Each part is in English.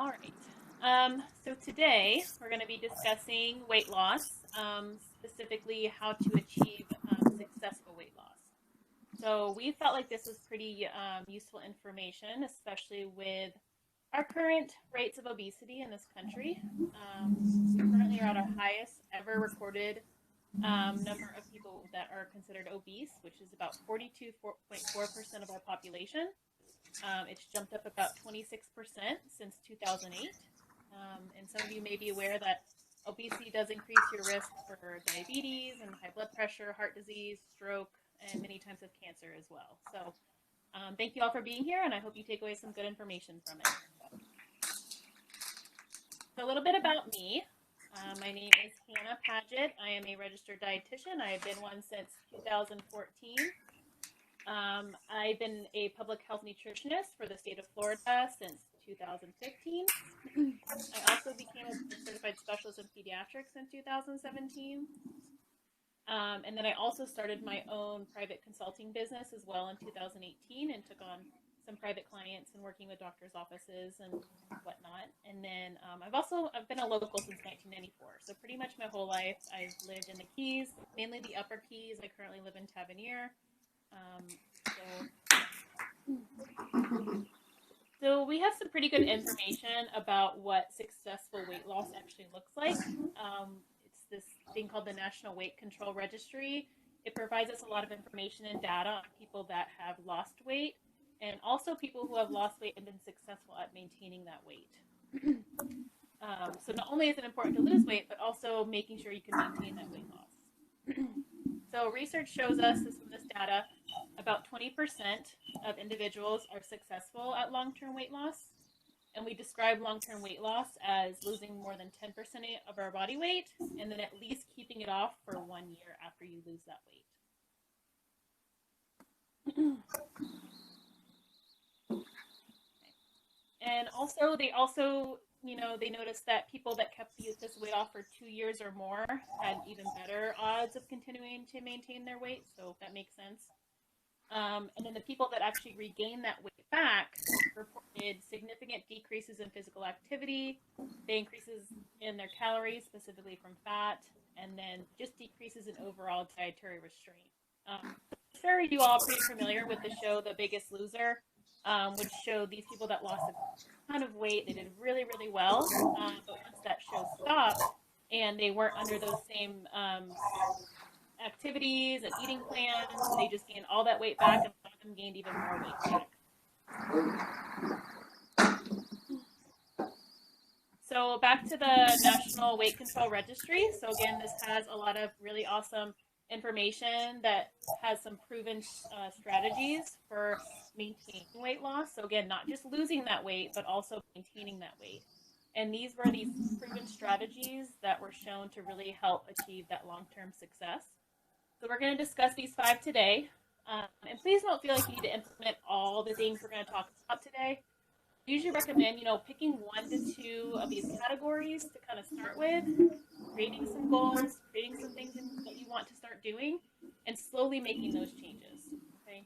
All right. So today we're going to be discussing weight loss, specifically how to achieve successful weight loss. So we felt like this was pretty useful information, especially with our current rates of obesity in this country. We currently are at our highest ever recorded number of people that are considered obese, which is about 42.4% of our population. It's jumped up about 26% since 2008. And some of you may be aware that obesity does increase your risk for diabetes and high blood pressure, heart disease, stroke, and many types of cancer as well. So thank you all for being here, and I hope you take away some good information from it. So a little bit about me. My name is Hannah Paget. I am a registered dietitian. I have been one since 2014. I've been a public health nutritionist for the state of Florida since 2015. I also became a certified specialist in pediatrics in 2017. And then I also started my own private consulting business as well in 2018 and took on some private clients and working with doctors' offices and whatnot. And then I've been a local since 1994. So pretty much my whole life I've lived in the Keys, mainly the Upper Keys. I currently live in Tavernier. So we have some pretty good information about what successful weight loss actually looks like. It's this thing called the National Weight Control Registry. It provides us a lot of information and data on people that have lost weight and also people who have lost weight and been successful at maintaining that weight. So not only is it important to lose weight, but also making sure you can maintain that weight loss. So research shows us from this data, about 20% of individuals are successful at long-term weight loss. And we describe long-term weight loss as losing more than 10% of our body weight and then at least keeping it off for 1 year after you lose that weight. And also, they noticed that people that kept this weight off for 2 years or more had even better odds of continuing to maintain their weight. So that makes sense. And then the people that actually regained that weight back reported significant decreases in physical activity, the increases in their calories, specifically from fat, and then just decreases in overall dietary restraint. Sure, you all are pretty familiar with the show The Biggest Loser, which showed these people that lost a ton of weight. They did really, really well, but once that show stopped and they weren't under those same activities and eating plans, they just gained all that weight back, and some of them gained even more weight back. So back to the National Weight Control Registry. So again, this has a lot of really awesome information that has some proven strategies for maintaining weight loss. So again, not just losing that weight, but also maintaining that weight. And these were these proven strategies that were shown to really help achieve that long-term success. So we're going to discuss these 5 today. And please don't feel like you need to implement all the things we're going to talk about today. I usually recommend, picking 1 to 2 of these categories to kind of start with, creating some goals, creating some things that you want to start doing, and slowly making those changes, okay?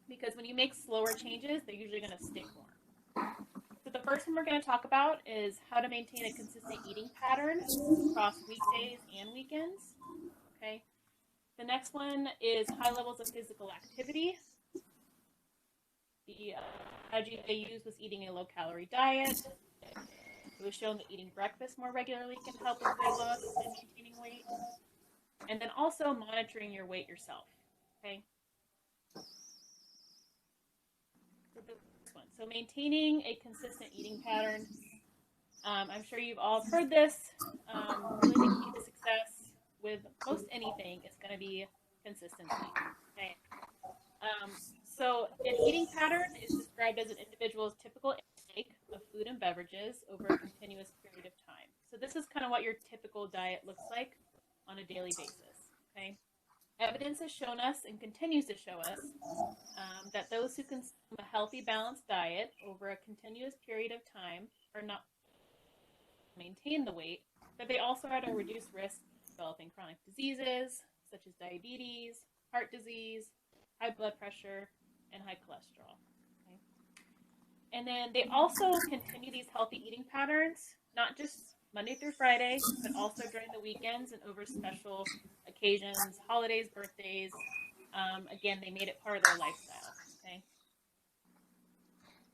Because when you make slower changes, they're usually going to stick more. So the first one we're going to talk about is how to maintain a consistent eating pattern across weekdays and weekends, okay? The next one is high levels of physical activity. The strategy they used was eating a low-calorie diet. It was shown that eating breakfast more regularly can help with weight loss and maintaining weight. And then also monitoring your weight yourself, okay? So maintaining a consistent eating pattern. I'm sure you've all heard this. Really the key to success with most anything is going to be consistency, okay? So an eating pattern is described as an individual's typical intake of food and beverages over a continuous period of time. So this is kind of what your typical diet looks like on a daily basis, okay? Evidence has shown us and continues to show us that those who consume a healthy, balanced diet over a continuous period of time are not maintain the weight, but they also are at a reduced risk of developing chronic diseases such as diabetes, heart disease, high blood pressure, and high cholesterol. Okay? And then they also continue these healthy eating patterns, not just Monday through Friday, but also during the weekends and over special occasions, holidays, birthdays. Again, they made it part of their lifestyle. Okay.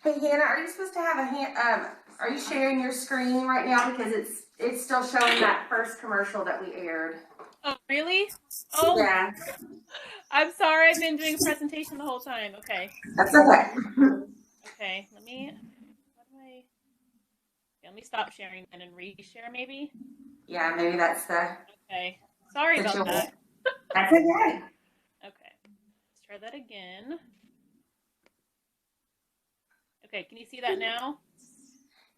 Hey Hannah, are you supposed to have a hand? Are you sharing your screen right now because it's still showing that first commercial that we aired? Oh, really? Oh, Yeah, I'm sorry. I've been doing a presentation the whole time. Okay. that's okay. Okay. Let me. How do I? Yeah, let me stop sharing then and reshare maybe. Yeah, maybe that's the Okay. Sorry about situation. that. That's okay. Okay. Let's try that again. Okay. Can you see that now?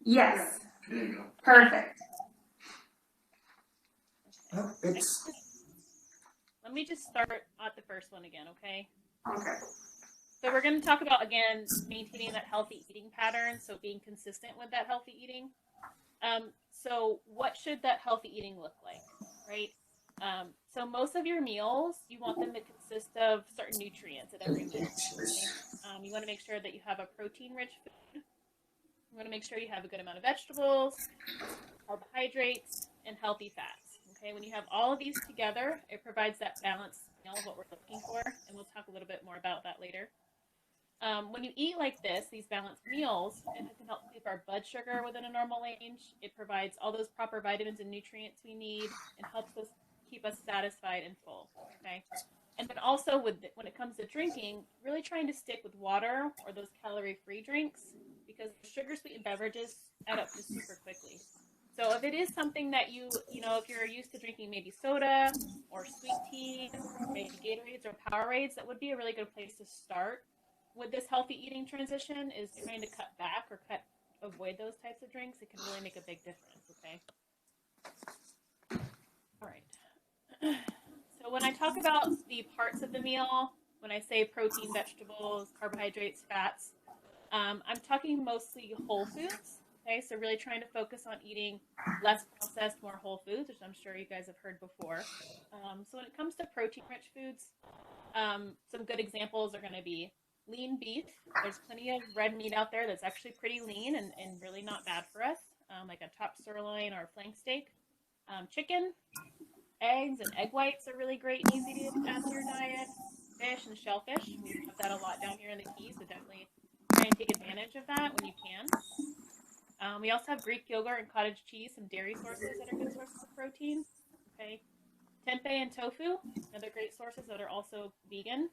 Yes, Okay. perfect. Okay. Let me just start at the first one again. Okay. Okay. So we're going to talk about again maintaining that healthy eating pattern. So being consistent with that healthy eating. So what should that healthy eating look like, right? So most of your meals, you want them to consist of certain nutrients at every meal. Okay? You want to make sure that you have a protein-rich food. You want to make sure you have a good amount of vegetables, carbohydrates, and healthy fats. Okay, when you have all of these together, it provides that balanced meal of what we're looking for, and we'll talk a little bit more about that later. When you eat like this, these balanced meals, it can help keep our blood sugar within a normal range. It provides all those proper vitamins and nutrients we need and helps us keep us satisfied and full. Okay. And then also when it comes to drinking, really trying to stick with water or those calorie-free drinks because sugar sweetened beverages add up just super quickly. So if it is something that if you're used to drinking maybe soda or sweet teas or maybe Gatorades or Powerades, that would be a really good place to start with this healthy eating transition is trying to cut back or avoid those types of drinks. It can really make a big difference. Okay. All right. So when I talk about the parts of the meal, when I say protein, vegetables, carbohydrates, fats, I'm talking mostly whole foods. Okay, so really trying to focus on eating less processed, more whole foods, which I'm sure you guys have heard before. So when it comes to protein-rich foods, some good examples are going to be lean beef. There's plenty of red meat out there that's actually pretty lean and really not bad for us, like a top sirloin or a flank steak. Chicken, eggs, and egg whites are really great and easy to add to your diet. Fish and shellfish, we have that a lot down here in the Keys, so definitely try and take advantage of that when you can. We also have Greek yogurt and cottage cheese, some dairy sources that are good sources of protein. Okay, tempeh and tofu, another great sources that are also vegan.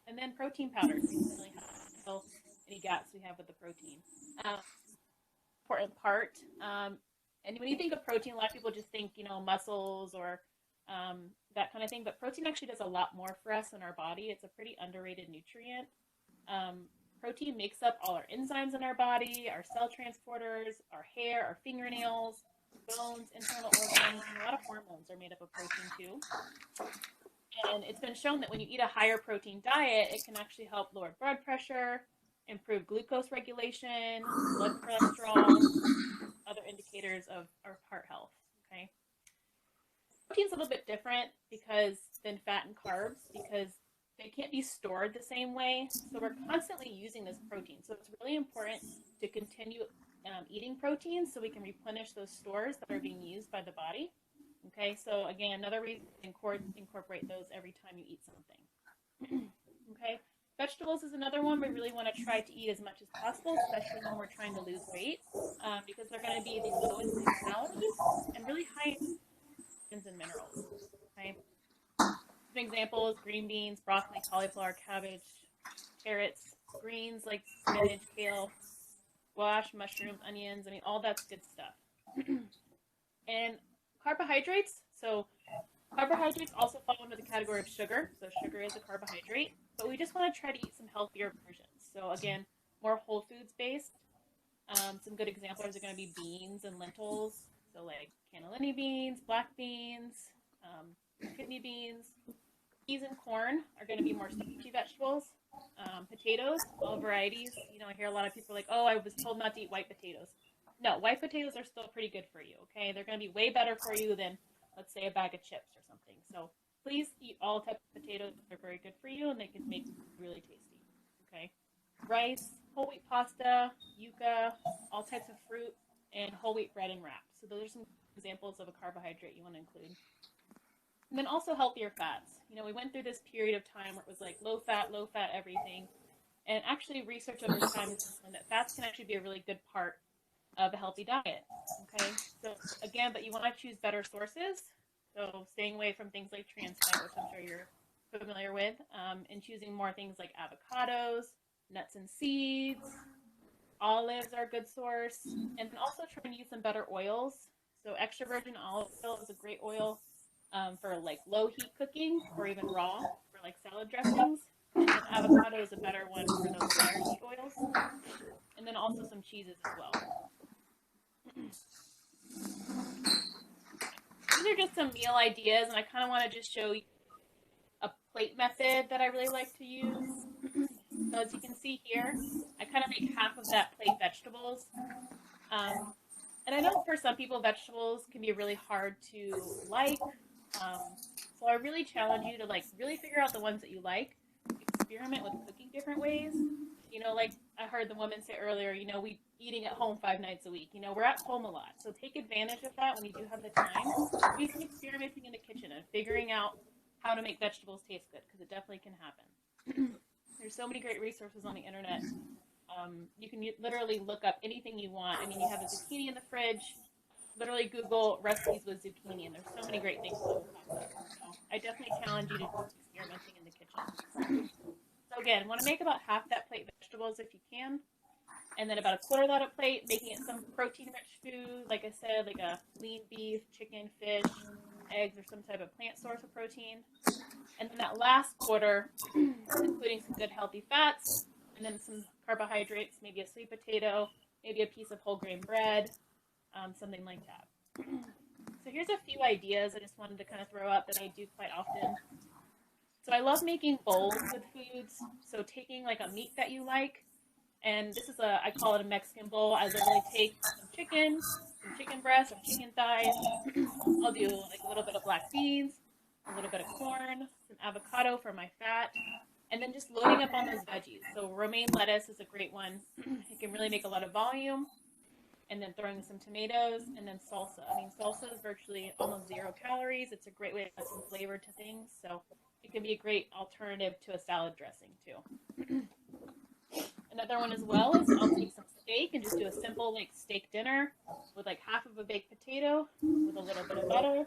And then protein powders, these can really help fill any gaps we have with the protein. Um, Important part. And when you think of protein, a lot of people just think, muscles or that kind of thing. But protein actually does a lot more for us in our body. It's a pretty underrated nutrient. Um, Protein makes up all our enzymes in our body, our cell transporters, our hair, our fingernails, bones, internal organs, and a lot of hormones are made up of protein too. And it's been shown that when you eat a higher protein diet, it can actually help lower blood pressure, improve glucose regulation, blood cholesterol, other indicators of our heart health. Okay. Protein's a little bit different because than fat and carbs because they can't be stored the same way. So we're constantly using this protein. So it's really important to continue eating protein so we can replenish those stores that are being used by the body. Okay, so again, another reason to incorporate those every time you eat something. Okay, vegetables is another one we really want to try to eat as much as possible, especially when we're trying to lose weight, because they're going to be the lowest in calories and really high in vitamins and minerals. Okay, some examples: green beans, broccoli, cauliflower, cabbage, carrots, greens like spinach, kale, squash, mushrooms, onions. I mean, all that's good stuff. And carbohydrates. So carbohydrates also fall under the category of sugar. So sugar is a carbohydrate, but we just want to try to eat some healthier versions. So again, more whole foods based. Some good examples are going to be beans and lentils. So like cannellini beans, black beans, kidney beans. Peas and corn are going to be more starchy vegetables. Potatoes, all varieties. I hear a lot of people like, "Oh, I was told not to eat white potatoes." No, white potatoes are still pretty good for you. Okay, they're going to be way better for you than, let's say, a bag of chips or something. So please eat all types of potatoes. They're very good for you, and they can make really tasty. Okay, rice, whole wheat pasta, yuca, all types of fruit, and whole wheat bread and wraps. So those are some examples of a carbohydrate you want to include. And then also healthier fats. We went through this period of time where it was like low fat everything. And actually, research over time has shown that fats can actually be a really good part of a healthy diet. Okay, so again, but you want to choose better sources. So staying away from things like trans fat, which I'm sure you're familiar with, and choosing more things like avocados, nuts and seeds, olives are a good source, and then also try and use some better oils. So extra virgin olive oil is a great oil for like low heat cooking or even raw for like salad dressings. And then avocado is a better one for those higher heat oils. And then also some cheeses as well. These are just some meal ideas, and I kind of want to just show you a plate method that I really like to use. So as you can see here, I kind of make half of that plate vegetables. And I know for some people, vegetables can be really hard to like. So I really challenge you to like really figure out the ones that you like. Experiment with cooking different ways. Like I heard the woman say earlier, we eating at home 5 nights a week. We're at home a lot. So take advantage of that when you do have the time. Do some experimenting in the kitchen and figuring out how to make vegetables taste good, because it definitely can happen. There's so many great resources on the internet. You can literally look up anything you want. I mean, you have a zucchini in the fridge. Literally Google recipes with zucchini, and there's so many great things that will pop up. So I definitely challenge you to do some experimenting in the kitchen. So again, want to make about half that plate vegetables if you can, and then about a quarter of that plate, making it some protein-rich food. Like I said, like a lean beef, chicken, fish, eggs, or some type of plant source of protein. And then that last quarter, including some good healthy fats, and then some carbohydrates, maybe a sweet potato, maybe a piece of whole grain bread, something like that. So here's a few ideas I just wanted to kind of throw out that I do quite often. So I love making bowls with foods. So taking like a meat that you like, and this is I call it a Mexican bowl. I literally take some chicken breast or chicken thighs. I'll do like a little bit of black beans, a little bit of corn, some avocado for my fat, and then just loading up on those veggies. So romaine lettuce is a great one. It can really make a lot of volume. And then throwing some tomatoes, and then salsa. I mean, salsa is virtually almost 0 calories. It's a great way to add some flavor to things. So it can be a great alternative to a salad dressing too. Another one as well is I'll take some steak and just do a simple like steak dinner with like half of a baked potato with a little bit of butter.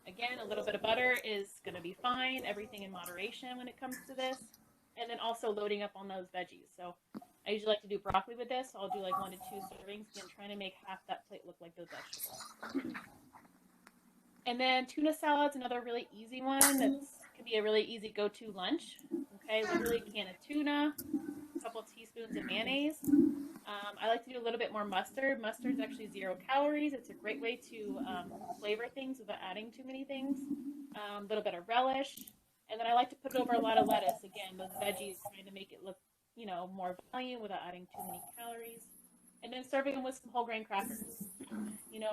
Again, a little bit of butter is going to be fine. Everything in moderation when it comes to this. And then also loading up on those veggies. So I usually like to do broccoli with this. So I'll do like 1 to 2 servings, again, trying to make half that plate look like those vegetables. And then tuna salad's another really easy one that can be a really easy go-to lunch. Okay, literally a can of tuna, a couple of teaspoons of mayonnaise. I like to do a little bit more mustard. Mustard is actually 0 calories. It's a great way to flavor things without adding too many things. A little bit of relish. And then I like to put it over a lot of lettuce. Again, those veggies, trying to make it look, more volume without adding too many calories. And then serving them with some whole grain crackers,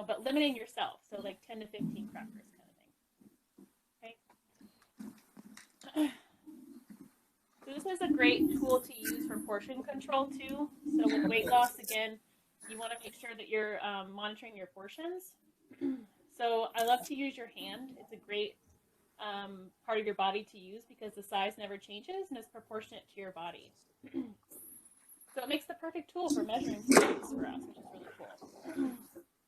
but limiting yourself. So like 10 to 15 crackers kind of thing. Okay. So this is a great tool to use for portion control too. So with weight loss, again, you want to make sure that you're monitoring your portions. So I love to use your hand. It's a great part of your body to use because the size never changes and is proportionate to your body. So it makes the perfect tool for measuring foods for us, which is really cool.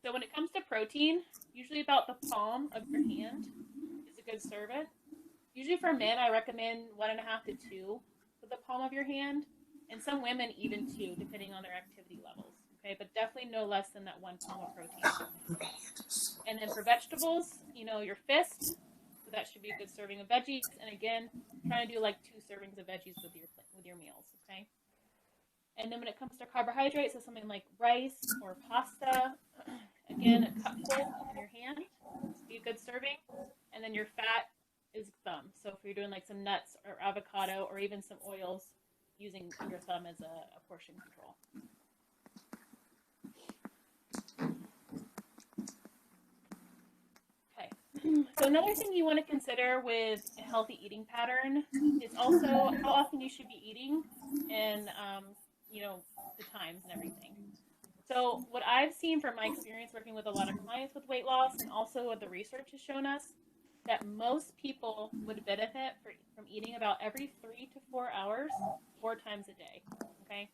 So when it comes to protein, usually about the palm of your hand is a good serving. Usually for men, I recommend 1.5 to 2 with the palm of your hand, and some women even 2, depending on their activity levels. Okay, but definitely no less than that 1 palm of protein. And then for vegetables, your fist. So that should be a good serving of veggies. And again, trying to do like 2 servings of veggies with your meals. Okay. And then when it comes to carbohydrates, so something like rice or pasta, again, a cupful in your hand would be a good serving. And then your fat is thumb. So if you're doing like some nuts or avocado or even some oils, using your thumb as a portion control. Okay. So another thing you want to consider with a healthy eating pattern is also how often you should be eating and, the times and everything. So what I've seen from my experience working with a lot of clients with weight loss, and also what the research has shown us, that most people would benefit from eating about every 3 to 4 hours, 4 times a day. Okay.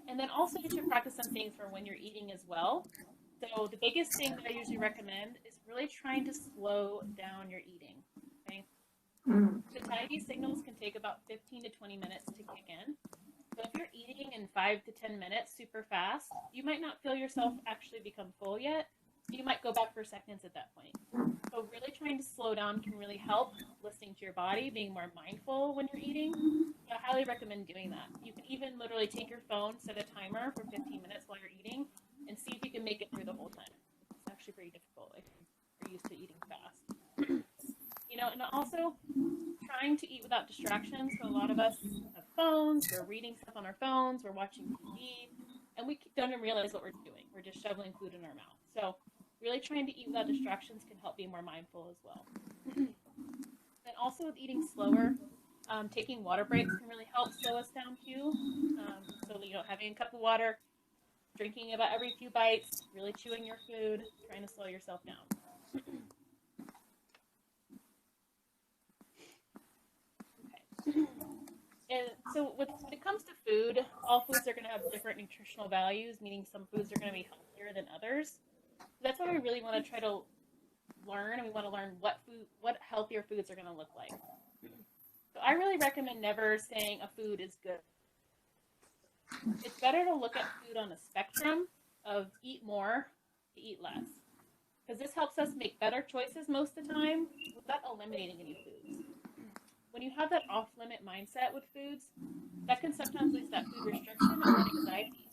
And then also you should practice some things for when you're eating as well. So the biggest thing that I usually recommend is really trying to slow down your eating. Okay. Satiety signals can take about 15 to 20 minutes to kick in. So if you're eating in 5 to 10 minutes super fast, you might not feel yourself actually become full yet. You might go back for seconds at that point. So really trying to slow down can really help listening to your body, being more mindful when you're eating. I highly recommend doing that. You can even literally take your phone, set a timer for 15 minutes while you're eating, and see if you can make it through the whole time. It's actually pretty difficult if you're used to eating fast. And also trying to eat without distractions. So a lot of us have phones, we're reading stuff on our phones, we're watching TV, and we don't even realize what we're doing. We're just shoveling food in our mouth. So really trying to eat without distractions can help be more mindful as well. And also with eating slower, taking water breaks can really help slow us down too. So, having a cup of water, drinking about every few bites, really chewing your food, trying to slow yourself down. Okay. And so when it comes to food, all foods are going to have different nutritional values, meaning some foods are going to be healthier than others. So that's why we really want to try to learn, and we want to learn what healthier foods are going to look like. So I really recommend never saying a food is good. It's better to look at food on a spectrum of eat more to eat less, because this helps us make better choices most of the time without eliminating any foods. When you have that off-limit mindset with foods, that can sometimes lead to that food restriction or anxiety.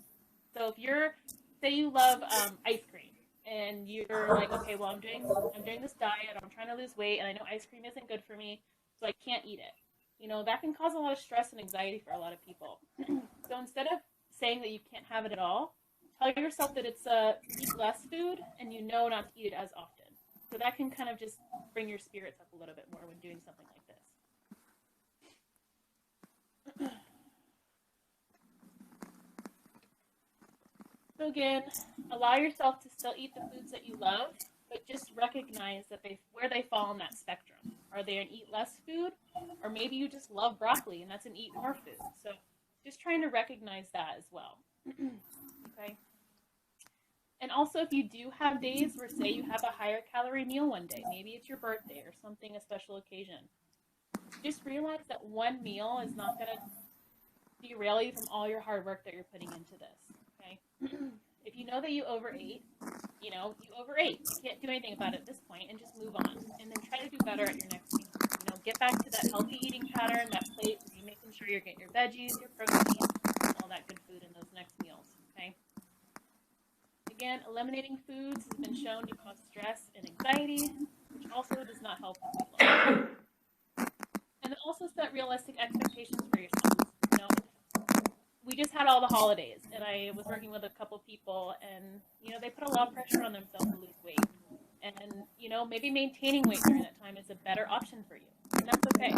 So if say you love ice cream, and you're like, okay, well, I'm doing this diet, I'm trying to lose weight, and I know ice cream isn't good for me, so I can't eat it. That can cause a lot of stress and anxiety for a lot of people. So instead of saying that you can't have it at all, tell yourself that it's eat less food, and not to eat it as often. So that can kind of just bring your spirits up a little bit more when doing something like this. So again, allow yourself to still eat the foods that you love, but just recognize that where they fall on that spectrum. Are they an eat less food, or maybe you just love broccoli and that's an eat more food? So just trying to recognize that as well. Okay. And also, if you do have days where, say, you have a higher calorie meal one day, maybe it's your birthday or something, a special occasion, just realize that one meal is not going to derail you from all your hard work that you're putting into this. Okay. If you know that you overate, you overate. You can't do anything about it at this point, and just move on. And then try to do better at your next meal. Get back to that healthy eating pattern, that plate, where you're making sure you're getting your veggies, your protein, all that good food in those next meals. Okay. Again, eliminating foods has been shown to cause stress and anxiety, which also does not help with weight loss. And then also set realistic expectations for yourself. We just had all the holidays, and I was working with a couple people, and they put a lot of pressure on themselves to lose weight, and maybe maintaining weight during that time is a better option for you, and that's okay.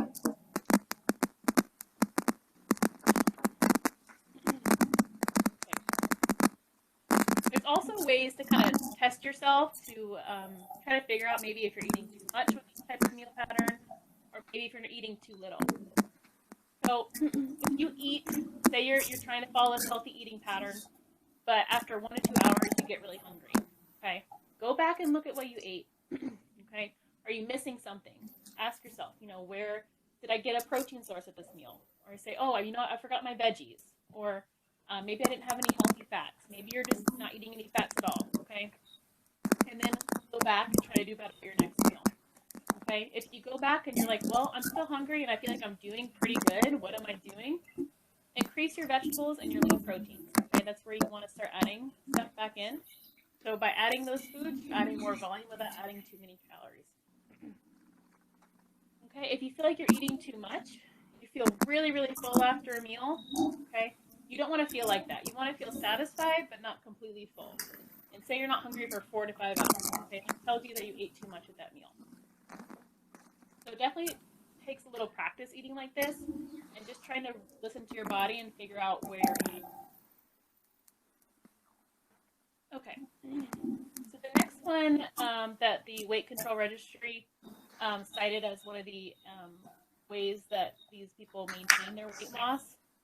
There's also ways to kind of test yourself to try to figure out maybe if you're eating too much with this type of meal pattern, or maybe if you're eating too little. So if you eat, say you're trying to follow this healthy eating pattern, but after 1 to 2 hours you get really hungry, okay? Go back and look at what you ate, okay? Are you missing something? Ask yourself, where did I get a protein source at this meal? Or say, oh, I forgot my veggies. Or maybe I didn't have any healthy fats. Maybe you're just not eating any fats at all, okay? And then go back and try to do better for your next meal. Okay, if you go back and you're like, well, I'm still hungry and I feel like I'm doing pretty good, what am I doing? Increase your vegetables and your lean proteins. Okay, that's where you want to start adding stuff back in. So by adding those foods, you're adding more volume without adding too many calories. Okay, if you feel like you're eating too much, you feel really, really full after a meal, okay, you don't want to feel like that. You want to feel satisfied but not completely full. And say you're not hungry for 4 to 5 hours, okay, that tells you that you ate too much at that meal. So definitely takes a little practice eating like this and just trying to listen to your body and figure out where you're at. Okay. So the next one that the weight control registry cited as one of the ways that these people maintain their weight loss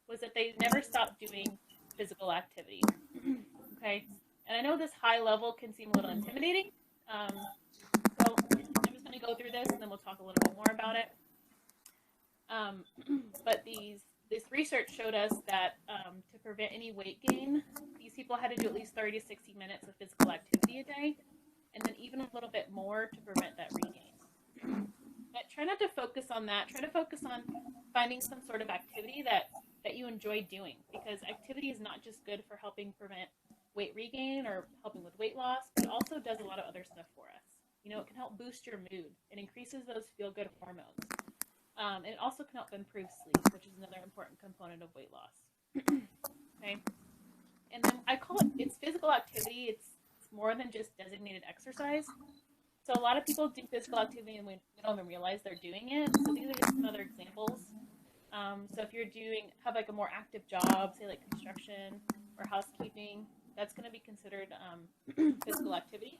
was that they never stopped doing physical activity. Okay. And I know this high level can seem a little intimidating. So I'm just going to go through this and then we'll talk a little bit more about it. But this research showed us that to prevent any weight gain, these people had to do at least 30 to 60 minutes of physical activity a day, and then even a little bit more to prevent that regain. But try not to focus on that. Try to focus on finding some sort of activity that you enjoy doing, because activity is not just good for helping prevent weight regain or helping with weight loss, but it also does a lot of other stuff for us. You know, it can help boost your mood. It increases those feel-good hormones. And it also can help improve sleep, which is another important component of weight loss. Okay. And then I call it's physical activity. It's more than just designated exercise. So a lot of people do physical activity and we don't even realize they're doing it. So these are just some other examples. So if you're have like a more active job, say like construction or housekeeping, that's going to be considered physical activity.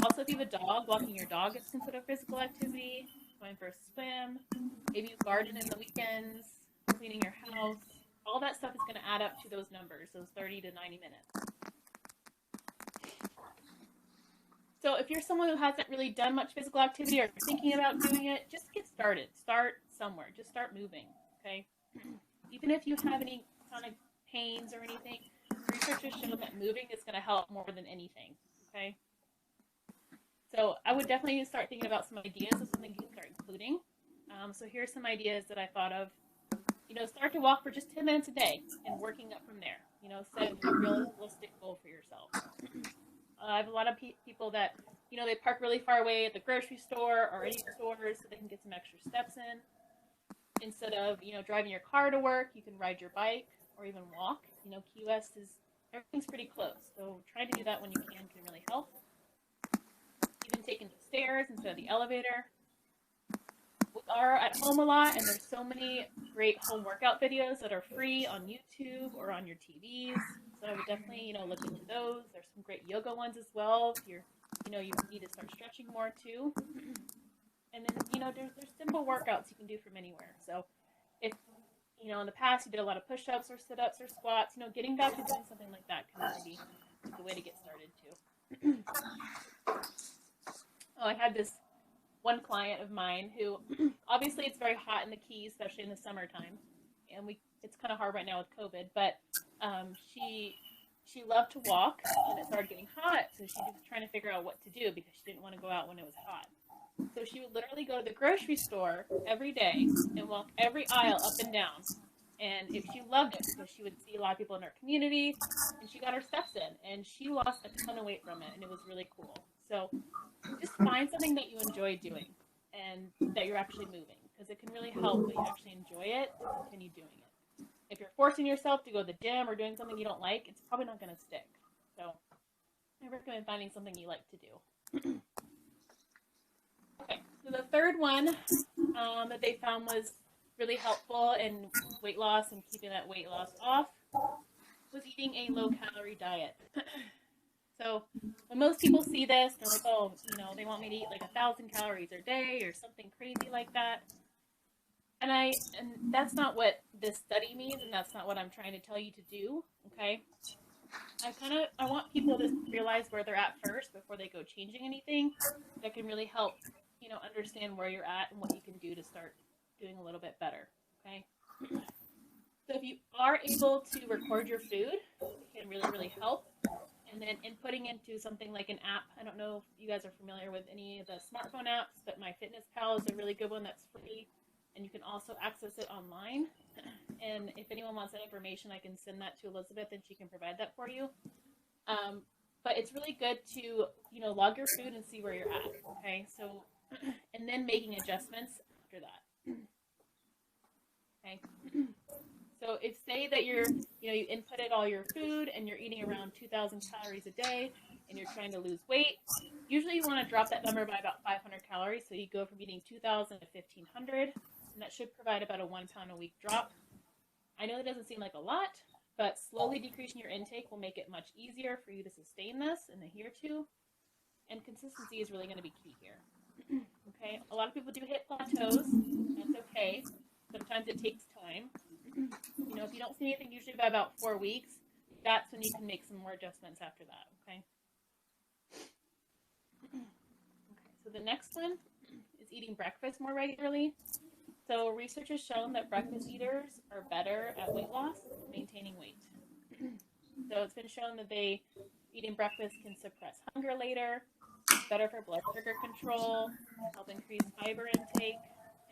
Also, if you have a dog, walking your dog is considered physical activity. Going for a swim, maybe you garden in the weekends, cleaning your house. All that stuff is going to add up to those numbers, those 30 to 90 minutes. So if you're someone who hasn't really done much physical activity or thinking about doing it, just get started. Start somewhere. Just start moving, okay? Even if you have any kind of pains or anything, research has shown that moving is going to help more than anything, okay? So I would definitely start thinking about some ideas of something you can start including. So here's some ideas that I thought of. You know, start to walk for just 10 minutes a day and working up from there. You know, set a realistic goal for yourself. I have a lot of people that, you know, they park really far away at the grocery store or any stores so they can get some extra steps in. Instead of, you know, driving your car to work, you can ride your bike or even walk. You know, Key West everything's pretty close. So trying to do that when you can really help. Even taking the stairs instead of the elevator. We are at home a lot, and there's so many great home workout videos that are free on YouTube or on your TVs. So I would definitely, you know, look into those. There's some great yoga ones as well. If you're, you know, you need to start stretching more too. And then, you know, there's simple workouts you can do from anywhere. So if, you know, in the past you did a lot of push-ups or sit-ups or squats, you know, getting back to doing something like that can really be a good way to get started too. Oh, I had this one client of mine who, obviously it's very hot in the Keys, especially in the summertime, and it's kind of hard right now with COVID, but she loved to walk, and it started getting hot, so she was trying to figure out what to do because she didn't want to go out when it was hot. So she would literally go to the grocery store every day and walk every aisle up and down. And she loved it because she would see a lot of people in her community, and she got her steps in, and she lost a ton of weight from it, and it was really cool. So just find something that you enjoy doing and that you're actually moving, because it can really help that you actually enjoy it to continue doing it. If you're forcing yourself to go to the gym or doing something you don't like, it's probably not going to stick. So I recommend finding something you like to do. Okay, so the third one that they found was really helpful in weight loss and keeping that weight loss off was eating a low-calorie diet. So when most people see this, they're like, oh, you know, they want me to eat like 1,000 calories a day or something crazy like that. And that's not what this study means, and that's not what I'm trying to tell you to do, okay? I want people to realize where they're at first before they go changing anything. That can really help, you know, understand where you're at and what you can do to start doing a little bit better, okay? So if you are able to record your food, it can really, really help. And then inputting into something like an app. I don't know if you guys are familiar with any of the smartphone apps, but MyFitnessPal is a really good one that's free, and you can also access it online. And if anyone wants that information, I can send that to Elizabeth, and she can provide that for you. But it's really good to, you know, log your food and see where you're at. Okay, so and then making adjustments after that. Okay. So if say that you inputted all your food and you're eating around 2,000 calories a day and you're trying to lose weight, usually you want to drop that number by about 500 calories. So you go from eating 2,000 to 1,500. and that should provide about a 1 pound a week drop. I know that doesn't seem like a lot, but slowly decreasing your intake will make it much easier for you to sustain this in a year or two. And consistency is really going to be key here. Okay, a lot of people do hit plateaus. That's okay. Sometimes it takes time. You know, if you don't see anything, usually by about 4 weeks, that's when you can make some more adjustments after that. Okay. Okay. So the next one is eating breakfast more regularly. So research has shown that breakfast eaters are better at weight loss, maintaining weight. So it's been shown that eating breakfast can suppress hunger later, better for blood sugar control, help increase fiber intake,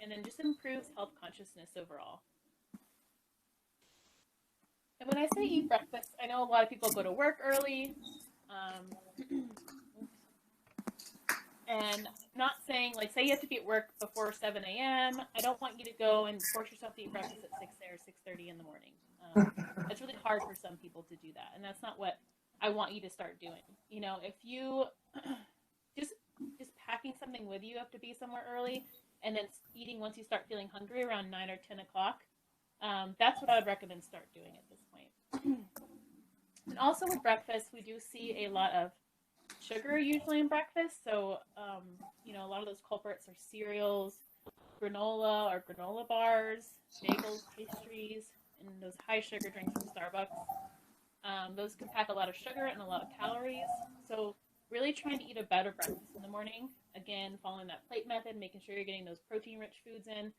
and then just improves health consciousness overall. And when I say eat breakfast, I know a lot of people go to work early. And I'm not saying, like, say you have to be at work before 7 a.m. I don't want you to go and force yourself to eat breakfast at 6 or 6:30 in the morning. It's really hard for some people to do that, and that's not what I want you to start doing. You know, if you just packing something with you have to be somewhere early, and then eating once you start feeling hungry around 9 or 10 o'clock, that's what I would recommend start doing at this point. And also with breakfast, we do see a lot of sugar usually in breakfast. So, you know, a lot of those culprits are cereals, granola or granola bars, bagels, pastries, and those high sugar drinks from Starbucks. Those can pack a lot of sugar and a lot of calories. So really trying to eat a better breakfast in the morning. Again, following that plate method, making sure you're getting those protein-rich foods in.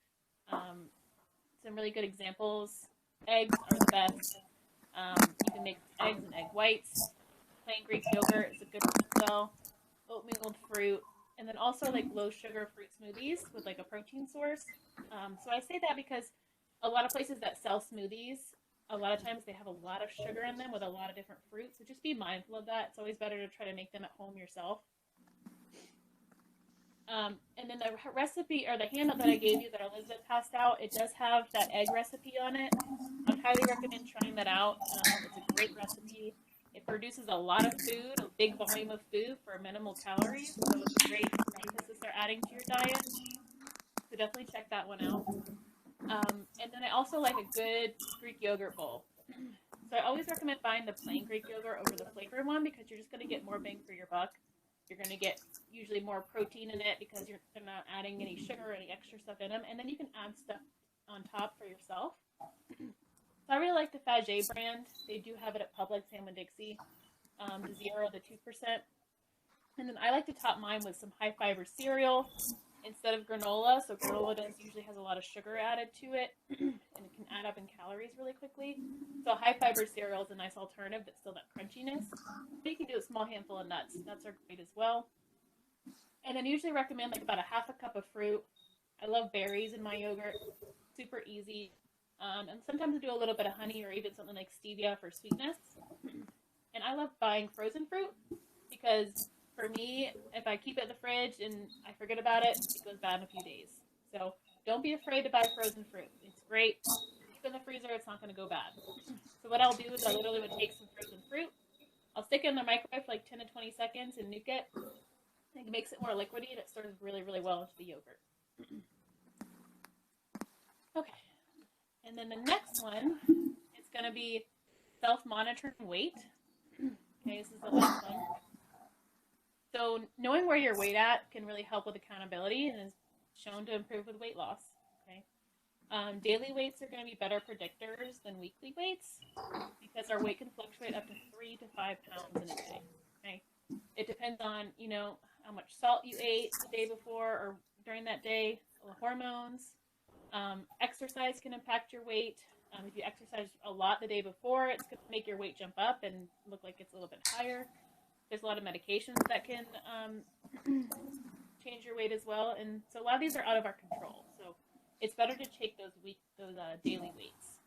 Some really good examples. Eggs are the best. You can make eggs and egg whites. Plain Greek yogurt is a good one as well. Oatmeal with fruit. And then also like low sugar fruit smoothies with like a protein source. So I say that because a lot of places that sell smoothies, a lot of times they have a lot of sugar in them with a lot of different fruits. So just be mindful of that. It's always better to try to make them at home yourself. And then the recipe or the handout that I gave you that Elizabeth passed out, it does have that egg recipe on it. I'd highly recommend trying that out. It's a great recipe. It produces a lot of food, a big volume of food for minimal calories. So it's a great emphasis they're adding to your diet. So definitely check that one out. And then I also like a good Greek yogurt bowl. So I always recommend buying the plain Greek yogurt over the flavored one because you're just going to get more bang for your buck. You're going to get usually more protein in it because you're not adding any sugar or any extra stuff in them. And then you can add stuff on top for yourself. So I really like the Faget brand. They do have it at Publix, Sam & Dixie, the 0, the 2%. And then I like to top mine with some high fiber cereal instead of granola. So granola usually has a lot of sugar added to it, and it can add up in calories really quickly. So high fiber cereal is a nice alternative that's still that crunchiness. But you can do a small handful of nuts. Nuts are great as well. And then usually recommend like about a half a cup of fruit. I love berries in my yogurt. Super easy. And sometimes I do a little bit of honey or even something like stevia for sweetness. And I love buying frozen fruit because for me, if I keep it in the fridge and I forget about it, it goes bad in a few days. So don't be afraid to buy frozen fruit. It's great. Keep it in the freezer, it's not going to go bad. So what I'll do is I literally would take some frozen fruit. I'll stick it in the microwave for like 10 to 20 seconds and nuke it. It makes it more liquidy and it serves really, really well into the yogurt. Okay. And then the next one is going to be self-monitoring weight. Okay, this is the last one. So knowing where your weight at can really help with accountability and is shown to improve with weight loss. Okay, daily weights are going to be better predictors than weekly weights because our weight can fluctuate up to 3 to 5 pounds in a day. Okay, it depends on how much salt you ate the day before or during that day, hormones. Exercise can impact your weight. If you exercise a lot the day before, it's going to make your weight jump up and look like it's a little bit higher. There's a lot of medications that can change your weight as well, and so a lot of these are out of our control. So it's better to take those daily weights.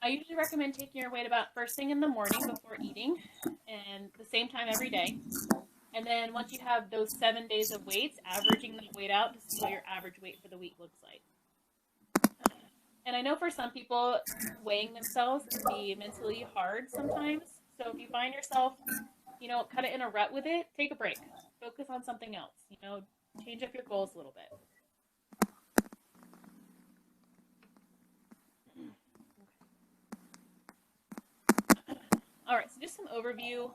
I usually recommend taking your weight about first thing in the morning before eating, and the same time every day. And then once you have those 7 days of weights, averaging that weight out to see what your average weight for the week looks like. And I know for some people, weighing themselves can be mentally hard sometimes. So if you find yourself, kind of in a rut with it, take a break. Focus on something else. change up your goals a little bit. All right, so just some overview.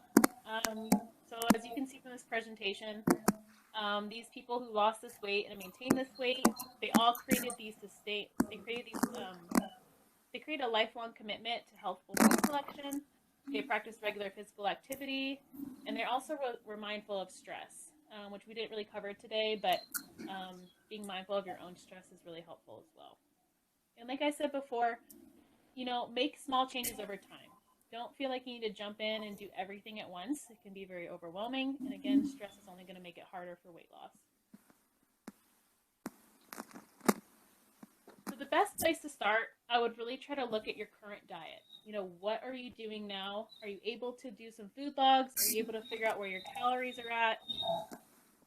So as you can see from this presentation, these people who lost this weight and maintained this weight, they all created these they create a lifelong commitment to healthful food selection. They practice regular physical activity, and they also were mindful of stress, which we didn't really cover today, but being mindful of your own stress is really helpful as well. And like I said before, make small changes over time. Don't feel like you need to jump in and do everything at once. It can be very overwhelming, and again, stress is only going to make it harder for weight loss. So the best place to start, I would really try to look at your current diet. What are you doing now? Are you able to do some food logs? Are you able to figure out where your calories are at?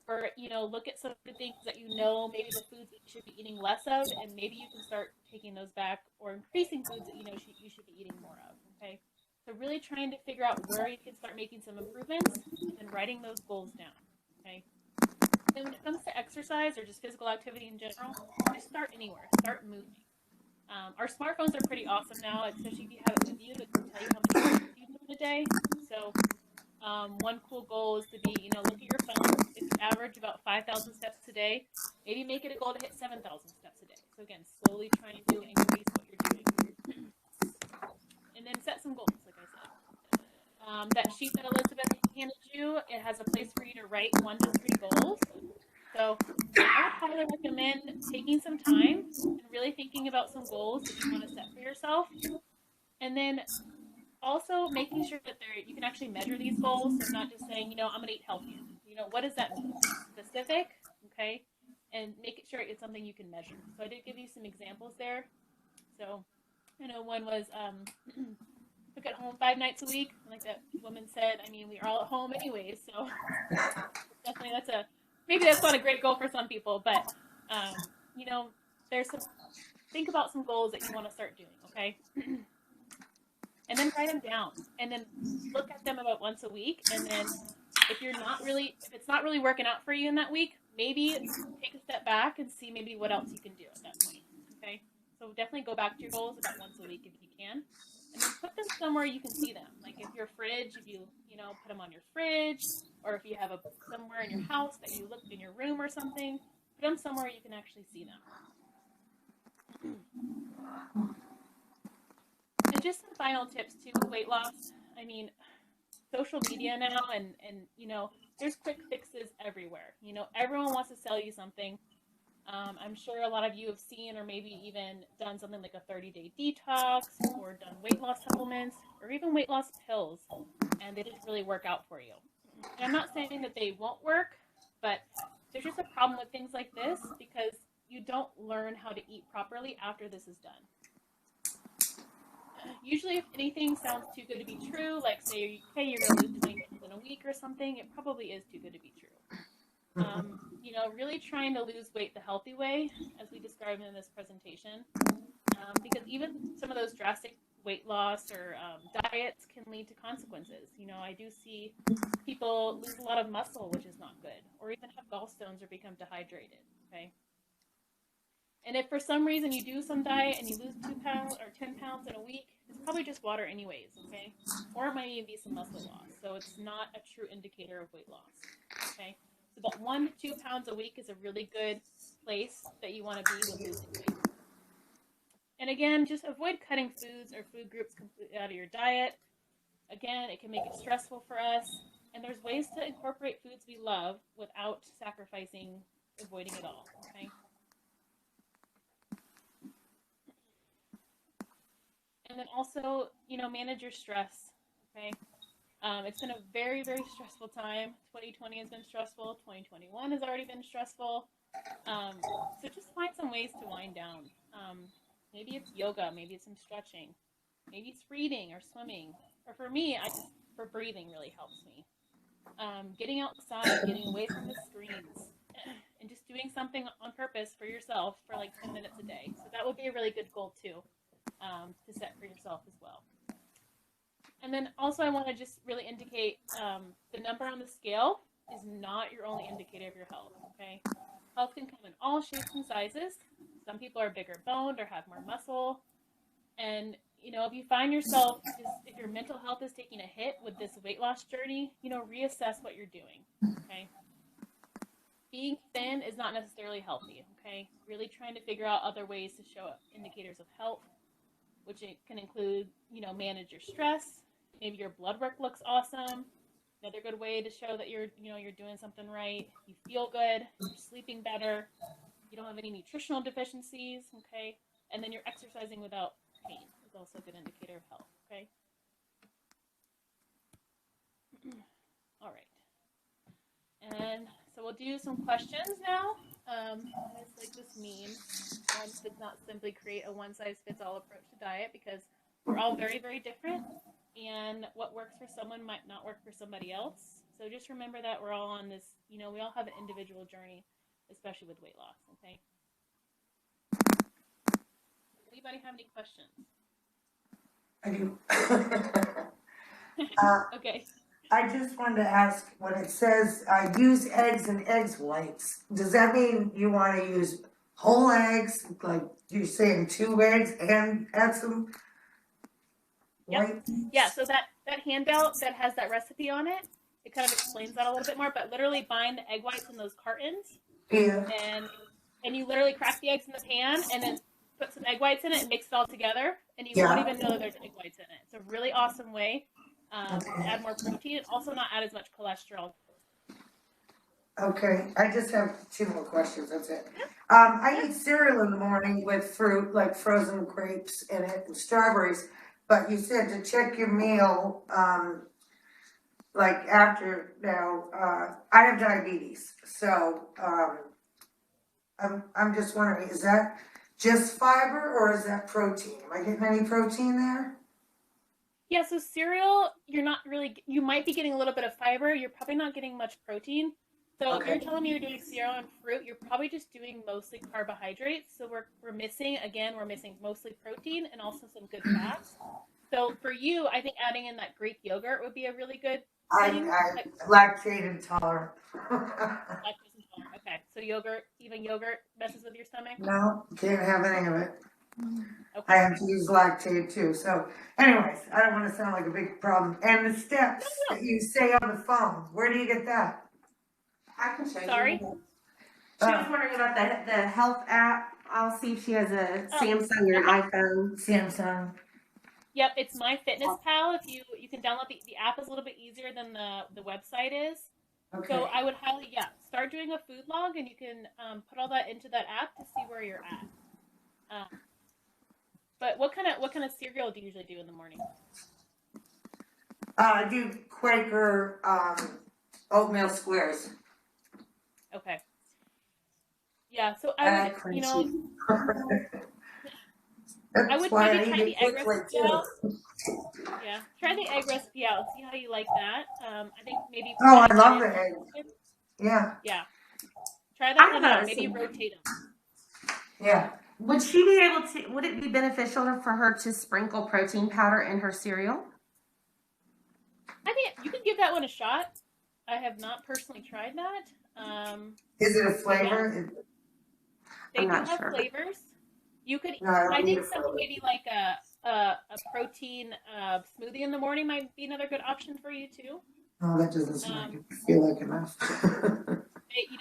Or, look at some of the things that maybe the foods that you should be eating less of, and maybe you can start taking those back or increasing foods that you should be eating more of, okay? So really trying to figure out where you can start making some improvements and writing those goals down, okay? Then when it comes to exercise or just physical activity in general, just start anywhere. Start moving. Our smartphones are pretty awesome now, especially if you have it with you. It can tell you how many steps you do in a day. So one cool goal is to be, look at your phone. If you average about 5,000 steps a day, maybe make it a goal to hit 7,000 steps a day. So again, slowly trying to increase what you're doing. And then set some goals, like I said. That sheet that Elizabeth handed you, it has a place for you to write 1 to 3 goals. So I would highly recommend taking some time and really thinking about some goals that you want to set for yourself. And then also making sure that you can actually measure these goals. So not just saying, I'm going to eat healthier. What does that mean? Specific, okay? And make it sure it's something you can measure. So I did give you some examples there. So, one was cook at home 5 nights a week. Like that woman said, we are all at home anyways. So definitely maybe that's not a great goal for some people, but, think about some goals that you want to start doing, okay? And then write them down, and then look at them about once a week. And then if it's not really working out for you in that week, maybe take a step back and see maybe what else you can do at that point. Okay, so definitely go back to your goals about once a week if you can, and then put them somewhere you can see them. Like if your fridge, if you put them on your fridge, or if you have somewhere in your house that you look in your room or something, put them somewhere you can actually see them. And just some final tips too with weight loss. Social media now, and there's quick fixes everywhere. Everyone wants to sell you something. I'm sure a lot of you have seen or maybe even done something like a 30-day detox or done weight loss supplements or even weight loss pills, and they didn't really work out for you. And I'm not saying that they won't work, but there's just a problem with things like this because you don't learn how to eat properly after this is done. Usually if anything sounds too good to be true, like say, hey, you're going to lose 20 pounds in a week or something, it probably is too good to be true. Really trying to lose weight the healthy way, as we described in this presentation, because even some of those drastic weight loss or diets can lead to consequences. I do see people lose a lot of muscle, which is not good, or even have gallstones or become dehydrated, okay? And if for some reason you do some diet and you lose 2 pounds or 10 pounds in a week, it's probably just water anyways, okay? Or it might even be some muscle loss. So it's not a true indicator of weight loss, okay? So about 1 to 2 pounds a week is a really good place that you want to be when losing weight. And again, just avoid cutting foods or food groups completely out of your diet. Again, it can make it stressful for us. And there's ways to incorporate foods we love without sacrificing avoiding it all, okay? And then also, manage your stress, okay? It's been a very, very stressful time. 2020 has been stressful. 2021 has already been stressful. So just find some ways to wind down. Maybe it's yoga. Maybe it's some stretching. Maybe it's reading or swimming. Or for me, for breathing really helps me. Getting outside, getting away from the screens, and just doing something on purpose for yourself for like 10 minutes a day. So that would be a really good goal too. To set for yourself as well. And then also I want to just really indicate the number on the scale. is not your only indicator of your health, okay? Health can come in all shapes and sizes. Some people are bigger boned or have more muscle. And, if you find yourself if your mental health is taking a hit with this weight loss journey, reassess what you're doing, okay? Being thin is not necessarily healthy, okay? Really trying to figure out other ways to show indicators of health, which it can include, manage your stress. Maybe your blood work looks awesome. Another good way to show that you're doing something right. You feel good. You're sleeping better. You don't have any nutritional deficiencies, okay? And then you're exercising without pain is also a good indicator of health, okay? All right. And so we'll do some questions now. What does this mean? One does not simply create a one-size-fits-all approach to diet because we're all very, very different. And what works for someone might not work for somebody else. So just remember that we're all on this, we all have an individual journey, especially with weight loss, okay? Anybody have any questions? I do. Okay. I just wanted to ask, when it says use eggs and eggs whites, does that mean you want to use whole eggs, like you're saying 2 eggs and add some white? Yeah, so that handout that has that recipe on it, it kind of explains that a little bit more, but literally bind the egg whites in those cartons. Yeah. And you literally crack the eggs in the pan and then put some egg whites in it and mix it all together, and you won't even know that there's egg whites in it. It's a really awesome way to add more protein and also not add as much cholesterol. Okay, I just have 2 more questions, that's it. I eat cereal in the morning with fruit, like frozen grapes in it and strawberries, but you said to check your meal, like after now, I have diabetes, so, I'm just wondering, is that just fiber or is that protein? Am I getting any protein there? Yeah, so cereal, you might be getting a little bit of fiber. You're probably not getting much protein. So if you're telling me you're doing cereal and fruit, you're probably just doing mostly carbohydrates. So we're missing mostly protein and also some good fats. So for you, I think adding in that Greek yogurt would be a really good thing. I'm lactate intolerant. Lactose intolerant. Okay, so even yogurt messes with your stomach? No, can't have any of it. Okay. I have to use lactate too. So anyways, I don't want to sound like a big problem. And the steps that you say on the phone, where do you get that? I can show Sorry? you. She was wondering about the health app. I'll see if she has a Samsung or an iPhone. Samsung. Yep, it's MyFitnessPal. If you can download the app is a little bit easier than the website is. Okay. So I would highly start doing a food log, and you can put all that into that app to see where you're at. But what kind of cereal do you usually do in the morning? I do Quaker oatmeal squares. Okay. Yeah, so I would, I would maybe try the egg recipe out. Yeah, try the egg recipe out. See how you like that. I think maybe. Oh, I love the egg. Yeah. Yeah. Try that one out. Maybe rotate them. Yeah. Would she be able to? Would it be beneficial for her to sprinkle protein powder in her cereal? I think you can give that one a shot. I have not personally tried that. Is it a flavor? They do have flavors. You could. No, I think something maybe like a protein smoothie in the morning might be another good option for you too. Oh, that doesn't feel like enough.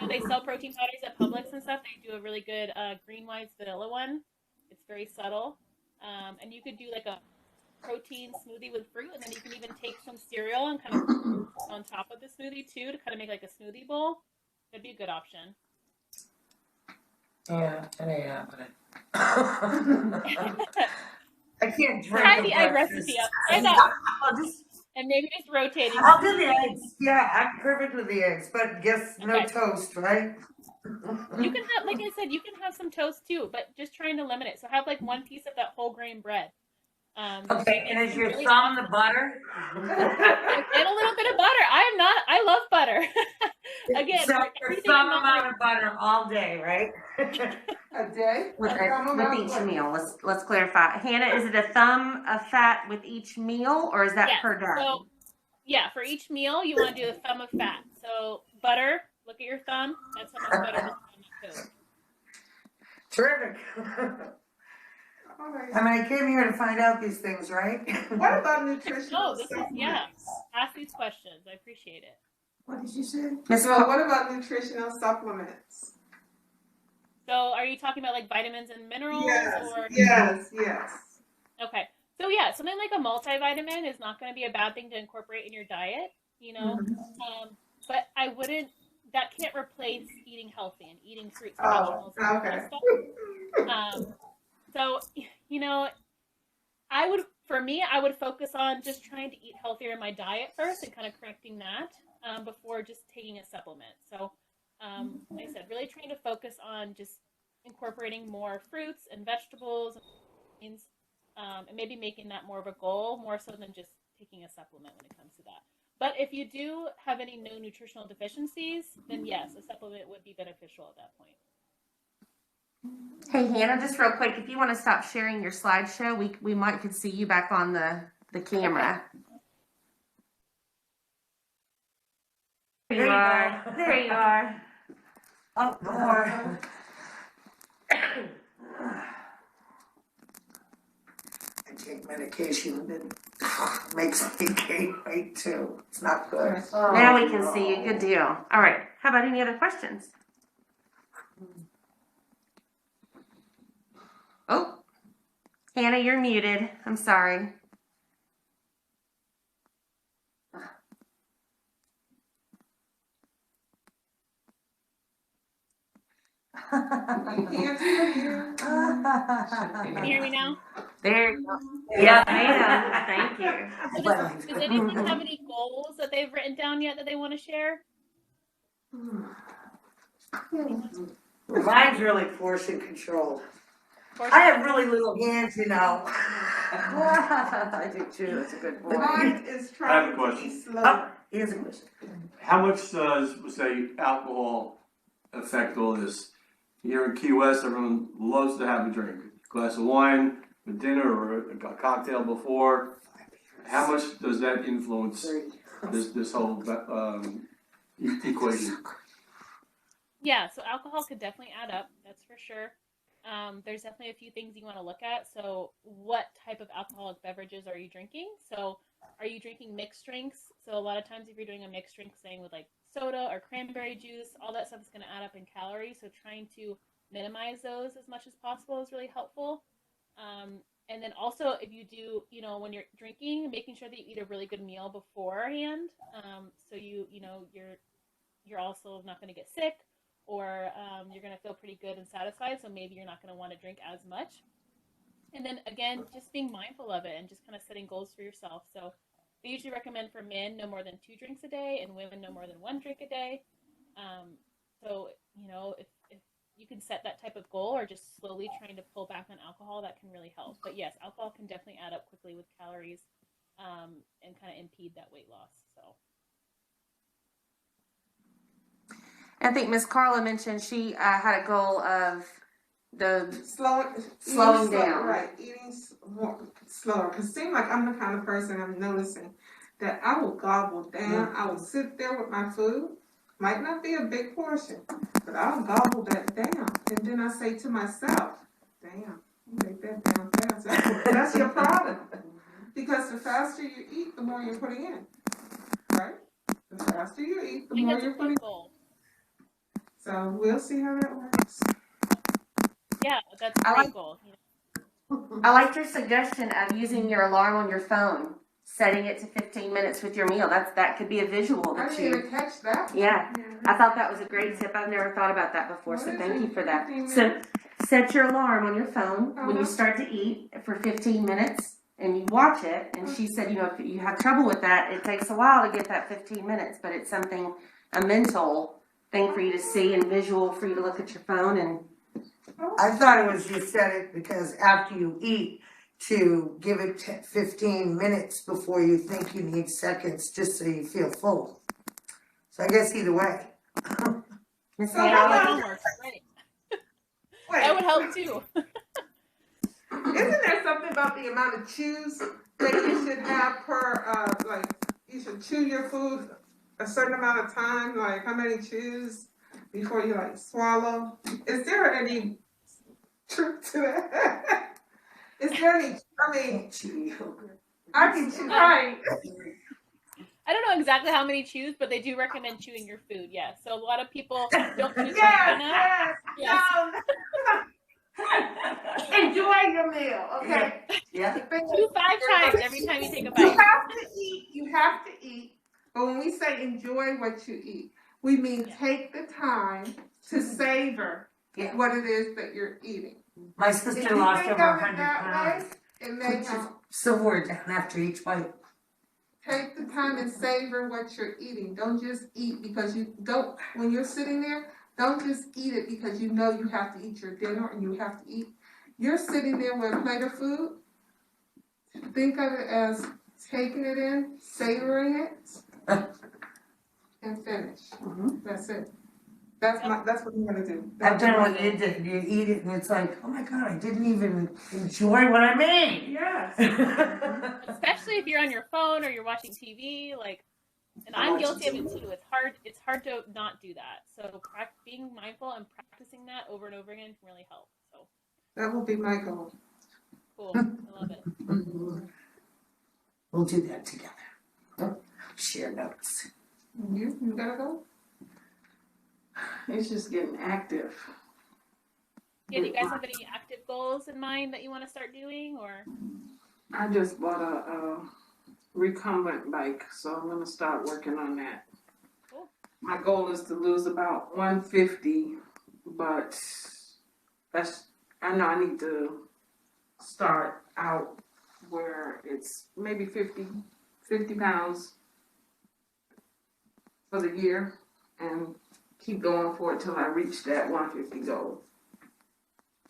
They sell protein powders at Publix and stuff. They do a really good green white vanilla one. It's very subtle. And you could do like a protein smoothie with fruit, and then you can even take some cereal and kind of on top of the smoothie too to kind of make like a smoothie bowl. That'd be a good option. Yeah, it ain't happening. I can't drink. Try the egg recipe up. Try that. And maybe just rotating. I'll do the eggs. Yeah, I'm perfect with the eggs, but guess no toast, right? You can have, like I said, you can have some toast too, but just trying to limit it. So have like one piece of that whole grain bread. Okay, and is your thumb the butter? And a little bit of butter. I love butter. Again, so your thumb amount of butter all day, right? A day? With each meal. Let's clarify. Hannah, is it a thumb of fat with each meal, or is that per day? So, yeah, for each meal, you want to do a thumb of fat. So butter, look at your thumb. That's how much butter is on that toast. Terrific. All right. I mean, I came here to find out these things, right? What about nutritional Oh, this is, supplements? yeah. Ask these questions. I appreciate it. What did you say? So what about nutritional supplements? So are you talking about like vitamins and minerals or? Yes. Okay. So yeah, something like a multivitamin is not going to be a bad thing to incorporate in your diet, you know. But I wouldn't. That can't replace eating healthy and eating fruits and vegetables and all that stuff. So you know, I would focus on just trying to eat healthier in my diet first and kind of correcting that before just taking a supplement. So like I said, really trying to focus on just incorporating more fruits and vegetables and maybe making that more of a goal, more so than just taking a supplement when it comes to that. But if you do have any no nutritional deficiencies, then yes, a supplement would be beneficial at that point. Hey Hannah, just real quick, if you want to stop sharing your slideshow, we might could see you back on the camera. There you are. There you are. Up more. I take medication that makes me gain weight too. It's not good. Now we can see you. Good deal. All right. How about any other questions? Oh, Hannah, you're muted. I'm sorry. You can't hear you. Can you hear me now? There you go. Yeah, ma'am. Thank you. So does anyone have any goals that they've written down yet that they want to share? Mine's really portion control. I have really little hands, you know. I do too. That's a good point. Mine is I have trying a to be question. slow. Oh, here's a question. How much does, say, alcohol affect all this? Here in Key West, everyone loves to have a drink. A glass of wine with dinner or a cocktail before. How much does that influence this whole equation? Yeah, so alcohol could definitely add up, that's for sure. There's definitely a few things you want to look at. So what type of alcoholic beverages are you drinking? So are you drinking mixed drinks? So a lot of times if you're doing a mixed drink, saying with like soda or cranberry juice, all that stuff is going to add up in calories. So trying to minimize those as much as possible is really helpful. And then also if you do, you know, when you're drinking, making sure that you eat a really good meal beforehand. So you're also not going to get sick, or you're going to feel pretty good and satisfied, so maybe you're not going to want to drink as much. And then again, just being mindful of it and just kind of setting goals for yourself. So they usually recommend for men no more than 2 drinks a day and women no more than 1 drink a day. So, you know, if you can set that type of goal, or just slowly trying to pull back on alcohol, that can really help. But yes, alcohol can definitely add up quickly with calories and kind of impede that weight loss. So. I think Miss Carla mentioned she had a goal of the Slowing down. Right, eating more slower. Because it seems like I'm the kind of person, I'm noticing that I will gobble down. I will sit there with my food. Might not be a big portion, but I'll gobble that down. And then I say to myself, damn, you make that down fast. That's your problem. Because the faster you eat, the more you're putting in. Right? The faster you eat, the more you're putting in. Goal. So we'll see how that works. Yeah, that's a great goal. I liked your suggestion of using your alarm on your phone, setting it to 15 minutes with your meal. That could be a visual I that didn't you. even catch that. Yeah, I thought that was a great tip. I've never thought about that before, so thank you for that. So set your alarm on your phone when you start to eat for 15 minutes, and you watch it. And she said, you know, if you have trouble with that, it takes a while to get that 15 minutes, but it's something, a mental thing for you to see and visual for you to look at your phone. And I thought it was you said it because after you eat, to give it 15 minutes before you think you need seconds, just so you feel full. So I guess either way. Miss So Hannah, That would help too. Isn't there something about the amount of chews that you should have per, like, you should chew your food a certain amount of time, like how many chews before you like swallow? Is there any truth to that? Is there any? I mean, Chewy yogurt. I can chew right. I don't know exactly how many chews, but they do recommend chewing your food. Yes. So a lot of people don't chew quickly Yes, enough. yes, Yes. Enjoy your meal, okay? Yeah. Chew 5 times every time you take a You bite. have to eat. You have to eat. But when we say enjoy what you eat, we mean Yeah. take the time to savor Yeah. what it is that you're eating. My If sister you lost think over of it 100 that way, pounds. it may Puts help. silverware down after each bite. Take the time and savor what you're eating. Don't just eat because you don't, when you're sitting there, don't just eat it because you know you have to eat your dinner and you have to eat. You're sitting there with a plate of food. Think of it as taking it in, savoring it, and finish. That's it. That's what I'm gonna do. I've done what you did. You eat it and it's like, oh my God, I didn't even enjoy what I made. Yes. Especially if you're on your phone or you're watching TV, like, and I'm guilty of it too. It's hard to not do that. So being mindful and practicing that over and over again can really help. So That will be my goal. cool. I love it. We'll do that together. Share notes. You gotta go? It's just getting active. Yeah, do you guys have any active goals in mind that you want to start doing, or? I just bought a recumbent bike, so I'm gonna start working on that. Cool. My goal is to lose about 150, but I know I need to start out where it's maybe 50 pounds for the year and keep going for it till I reach that 150 goal.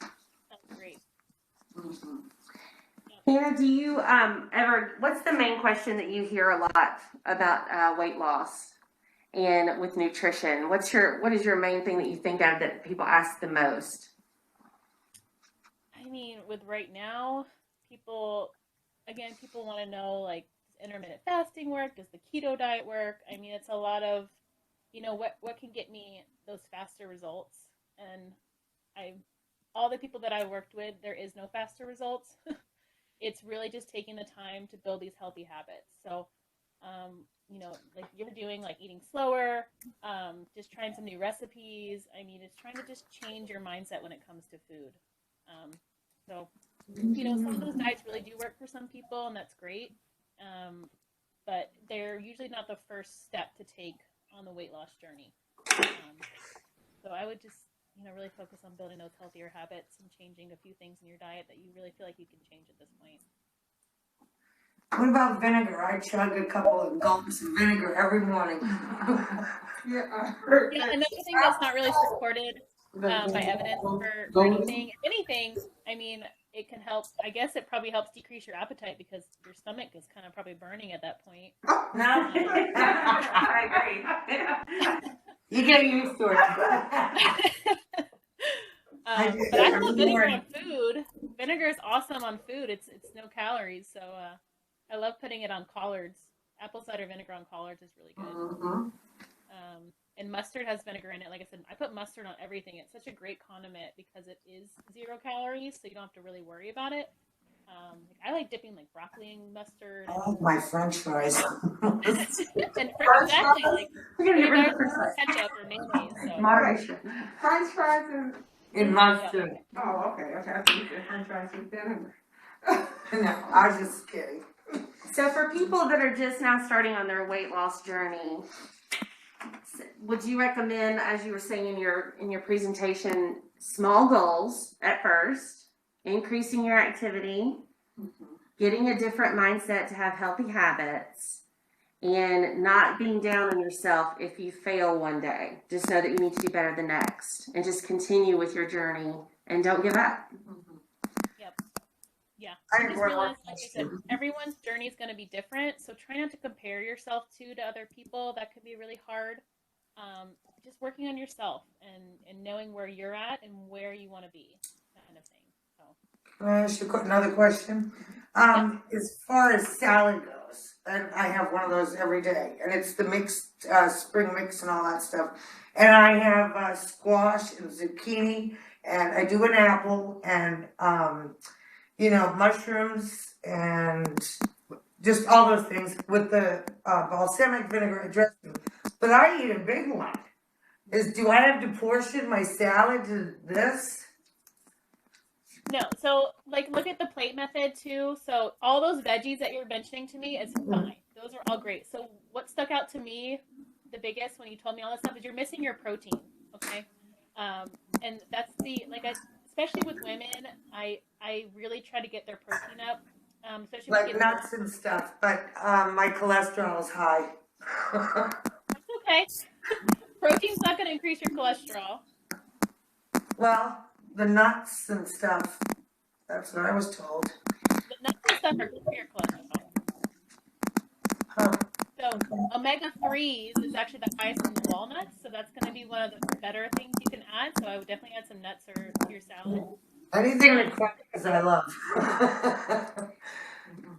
That's great. Mm-hmm. Hannah, do you what's the main question that you hear a lot about weight loss and with nutrition? What is your main thing that you think of that people ask the most? I mean, with right now, people want to know, like, does intermittent fasting work? Does the keto diet work? I mean, it's a lot of, what can get me those faster results? And all the people that I worked with, there is no faster results. It's really just taking the time to build these healthy habits. So, like you're doing, like eating slower, just trying some new recipes. I mean, it's trying to just change your mindset when it comes to food. So, some of those diets really do work for some people, and that's great. But they're usually not the first step to take on the weight loss journey. So I would just, really focus on building those healthier habits and changing a few things in your diet that you really feel like you can change at this point. What about vinegar? I chug a couple of gulps of vinegar every morning. Yeah, I heard Yeah, that. another thing that's not really supported by evidence for anything. If anything, I mean, it can help. I guess it probably helps decrease your appetite because your stomach is kind of probably burning at that point. No? I agree. You get used to it. But I love vinegar on food. Vinegar is awesome on food. It's no calories, so I love putting it on collards. Apple cider vinegar on collards is really good. Mm-hmm. And mustard has vinegar in it. Like I said, I put mustard on everything. It's such a great condiment because it is 0 calories, so you don't have to really worry about it. I like dipping like broccoli in mustard. I like my French fries. And exactly, like We're gonna get rid of ketchup or mayonnaise. So. moderation. French fries and, In mustard. oh, okay, I thought you said French fries with vinegar. No, I was just kidding. So for people that are just now starting on their weight loss journey, would you recommend, as you were saying in your presentation, small goals at first, increasing your activity, getting a different mindset to have healthy habits, and not being down on yourself if you fail one day? Just know that you need to do better the next, and just continue with your journey and don't give up. Yeah, I just agree. realize, like I said, everyone's journey is going to be different. So try not to compare yourself to other people. That could be really hard. Just working on yourself and knowing where you're at and where you want to be, kind of thing. So Can I ask you another question? As far as salad goes, and I have one of those every day, and it's the mixed, spring mix and all that stuff. And I have, squash and zucchini, and I do an apple, and, mushrooms, and just all those things with the, balsamic vinegar dressing. But I eat a big one. Do I have to portion my salad to this? No, so like look at the plate method too. So all those veggies that you're mentioning to me is fine. Those are all great. So what stuck out to me the biggest when you told me all this stuff is you're missing your protein. Okay, and that's especially with women, I really try to get their protein up, especially when Like you get nuts and stuff, but my cholesterol is high. That's okay. Protein's not going to increase your cholesterol. Well, the nuts and stuff, that's what I was told. The nuts and stuff are good for your cholesterol. Huh. So omega-3s is actually the highest in walnuts, so that's going to be one of the better things you can add. So I would definitely add some nuts to your salad. Anything that crackers I love.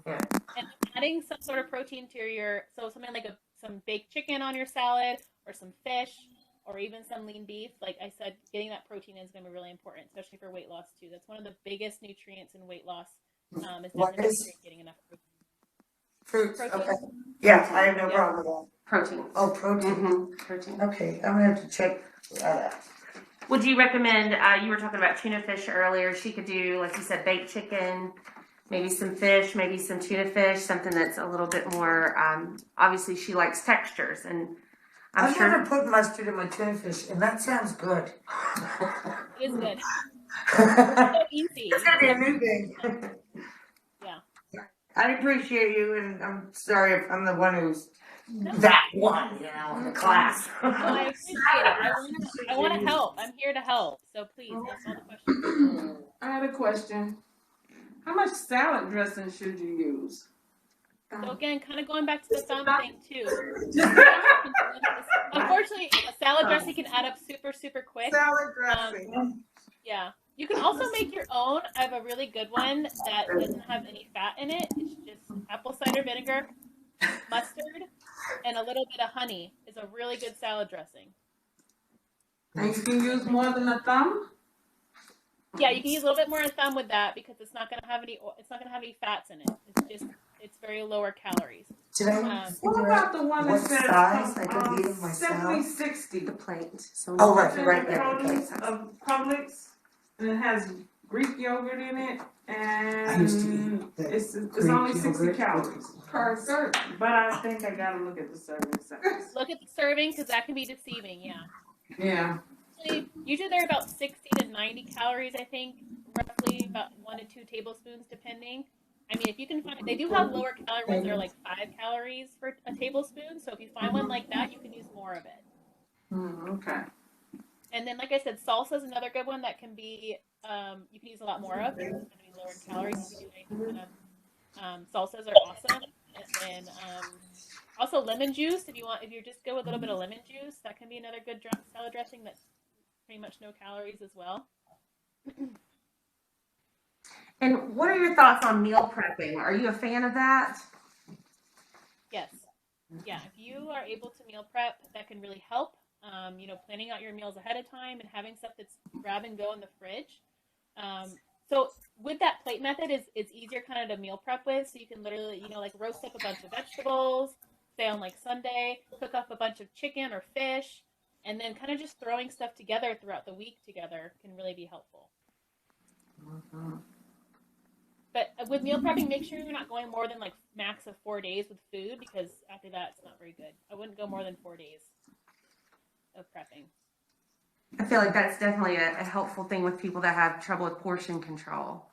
Yeah. And adding some sort of protein to so something like some baked chicken on your salad, or some fish, or even some lean beef. Like I said, getting that protein is going to be really important, especially for weight loss too. That's one of the biggest nutrients in weight loss. Is definitely getting enough protein. Fruits, okay. Yeah, I have no problem with that. Protein. Oh, protein. Mm-hmm. Protein. Okay, I'm gonna have to check that out. Would you recommend, you were talking about tuna fish earlier, she could do, like you said, baked chicken, maybe some fish, maybe some tuna fish, something that's a little bit more, obviously she likes textures, and I'm I've sure. never put mustard in my tuna fish, and that sounds good. It is good. It's so easy. It's gonna be a new thing. Yeah. I appreciate you, and I'm sorry if I'm the one who's that one, in the class. No, I appreciate it. I want to help. I'm here to help. So please, ask all the questions. I had a question. How much salad dressing should you use? So again, kind of going back to the thumb thing too. Unfortunately, a salad dressing can add up super, super quick. Salad dressing. Yeah. You can also make your own. I have a really good one that doesn't have any fat in it. It's just apple cider vinegar, mustard, and a little bit of honey. It's a really good salad dressing. And you can use more than a thumb? Yeah, you can use a little bit more thumb with that because it's not going to have any fats in it. It's very lower calories. Did I What about the one that what says size I could eat myself? 70-60? The plate. So Oh, It's in right, the right, right. produce of Publix, and it has Greek yogurt in it, I used to and eat the it's Greek only 60 yogurt. calories per serving. But I think I gotta look at the serving size. Look at the serving because that can be deceiving. Yeah. Yeah. Usually they're about 60 to 90 calories, I think, roughly about 1 to 2 tablespoons, depending. I mean, if you can find, they do have lower calorie ones that are like 5 calories for a tablespoon. So if you find one like that, you can use more of it. Okay. And then, like I said, salsa is another good one that can be, you can use a lot more of. It's going to be lower in calories. You can do anything kind of, salsas are awesome. And then also lemon juice, if you just go with a little bit of lemon juice, that can be another good salad dressing that's pretty much no calories as well. And what are your thoughts on meal prepping? Are you a fan of that? Yes. Yeah, if you are able to meal prep, that can really help. Planning out your meals ahead of time and having stuff that's grab and go in the fridge. So with that plate method, it's easier kind of to meal prep with. So you can literally, like roast up a bunch of vegetables, say on like Sunday, cook up a bunch of chicken or fish, and then kind of just throwing stuff together throughout the week together can really be helpful. Mm-hmm. But with meal prepping, make sure you're not going more than like max of 4 days with food because after that, it's not very good. I wouldn't go more than 4 days of prepping. I feel like that's definitely a helpful thing with people that have trouble with portion control.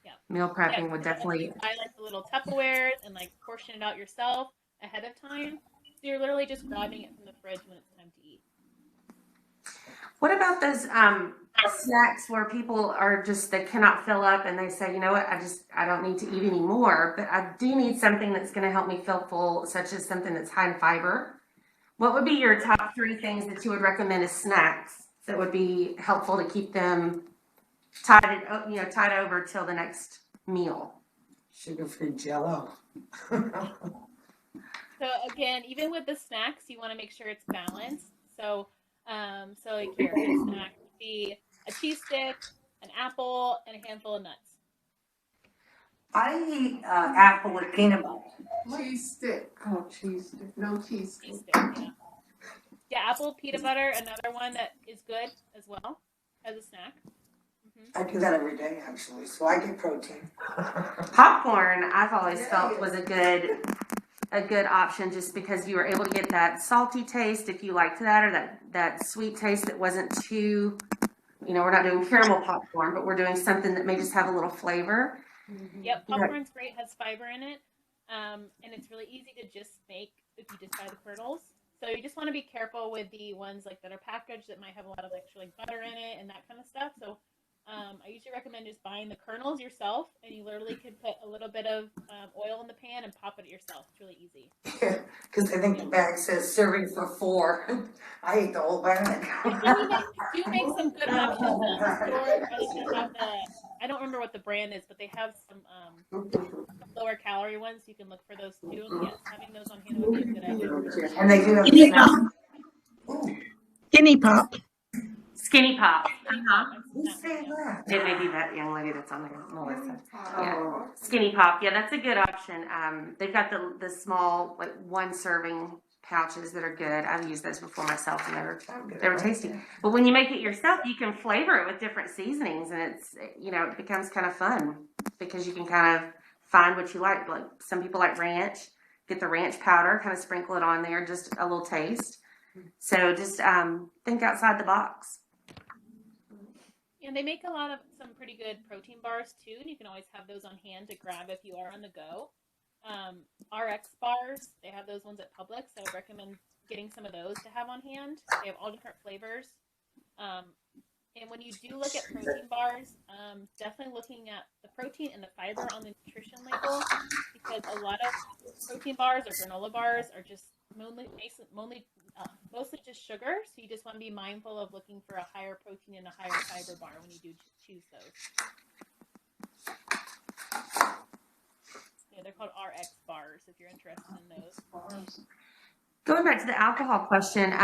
Yeah. Meal prepping would definitely. Buy like the little Tupperwares and like portion it out yourself ahead of time. So you're literally just grabbing it from the fridge when it's time to eat. What about those snacks where people are they cannot fill up and they say, you know what, I don't need to eat any more, but I do need something that's going to help me feel full, such as something that's high in fiber. What would be your top 3 things that you would recommend as snacks that would be helpful to keep them tied over till the next meal. Sugar-free Jello. So again, even with the snacks, you want to make sure it's balanced. So like your good snack would be a cheese stick, an apple, and a handful of nuts. I eat apple with peanut butter. Cheese stick, Oh, cheese stick. no cheese Cheese stick. stick, yeah. Yeah, apple, peanut butter, another one that is good as well as a snack. I do that every day actually, so I get protein. Popcorn, I've always felt was a good option just because you were able to get that salty taste if you liked that, or that sweet taste that wasn't too, we're not doing caramel popcorn, but we're doing something that may just have a little flavor. Yep, popcorn's great, has fiber in it, and it's really easy to just make if you just buy the kernels. So you just want to be careful with the ones like that are packaged that might have a lot of extra like butter in it and that kind of stuff. So I usually recommend just buying the kernels yourself, and you literally can put a little bit of oil in the pan and pop it yourself. It's really easy. Because I think the bag says serving for 4. I ate the whole bag. You do make some good options at the store. I think they have I don't remember what the brand is, but they have some lower calorie ones. You can look for those too. And yes, having those on hand would be a good idea. And they do have Skinny snacks. pop. Skinny pop. Skinny Pop. Who said that? It may be that young lady that's on there, Melissa. Yeah. Oh, Skinny Pop, yeah, that's a good option. They've got the small, like, 1-serving pouches that are good. I've used those before myself, and they were tasty. But when you make it yourself, you can flavor it with different seasonings, and it becomes kind of fun because you can kind of find what you like. Like, some people like ranch. Get the ranch powder, kind of sprinkle it on there, just a little taste. So just think outside the box. And they make some pretty good protein bars too, and you can always have those on hand to grab if you are on the go. RX bars, they have those ones at Publix. So I would recommend getting some of those to have on hand. They have all different flavors. And when you do look at protein bars, definitely looking at the protein and the fiber on the nutrition label, because a lot of protein bars or granola bars are just mostly just sugar. So you just want to be mindful of looking for a higher protein and a higher fiber bar when you do choose those. Yeah, they're called RX bars if you're interested in those. Going back to the alcohol question,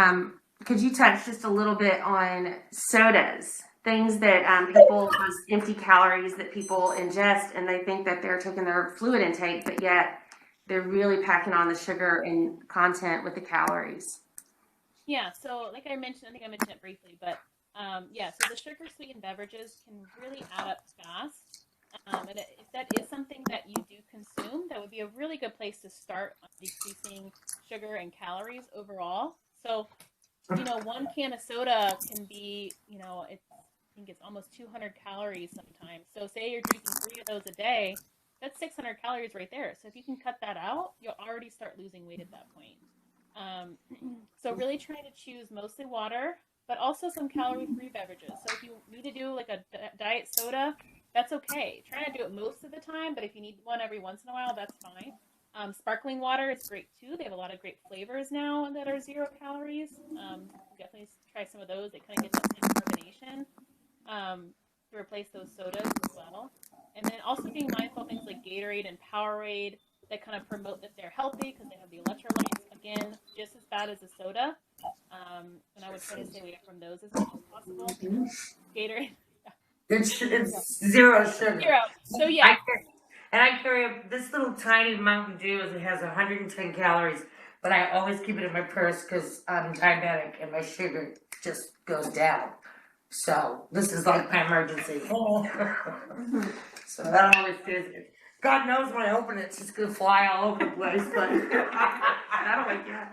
could you touch just a little bit on sodas? Things that people, those empty calories that people ingest, and they think that they're taking their fluid intake, but yet they're really packing on the sugar and content with the calories. Yeah, so like I mentioned, I think I mentioned it briefly, but so the sugar sweetened beverages can really add up fast. And if that is something that you do consume, that would be a really good place to start on decreasing sugar and calories overall. So, 1 can of soda can be, I think it's almost 200 calories sometimes. So say you're drinking 3 of those a day, that's 600 calories right there. So if you can cut that out, you'll already start losing weight at that point. So really trying to choose mostly water, but also some calorie-free beverages. So if you need to do like a diet soda, that's okay. Try to do it most of the time, but if you need one every once in a while, that's fine. Sparkling water is great too. They have a lot of great flavors now that are 0 calories. Definitely try some of those. They kind of get that same carbonation to replace those sodas as well. And then also being mindful of things like Gatorade and Powerade that kind of promote that they're healthy because they have the electrolytes. Again, just as bad as a soda. And I would try to stay away from those as much as possible. Gatorade. It's 0 sugar. 0. So yeah. I carry this little tiny Mountain Dew. It has 110 calories, but I always keep it in my purse because I'm diabetic and my sugar just goes down. So this is like my emergency. So that always is. God knows when I open it, it's just gonna fly all over the place. But that'll wake you up.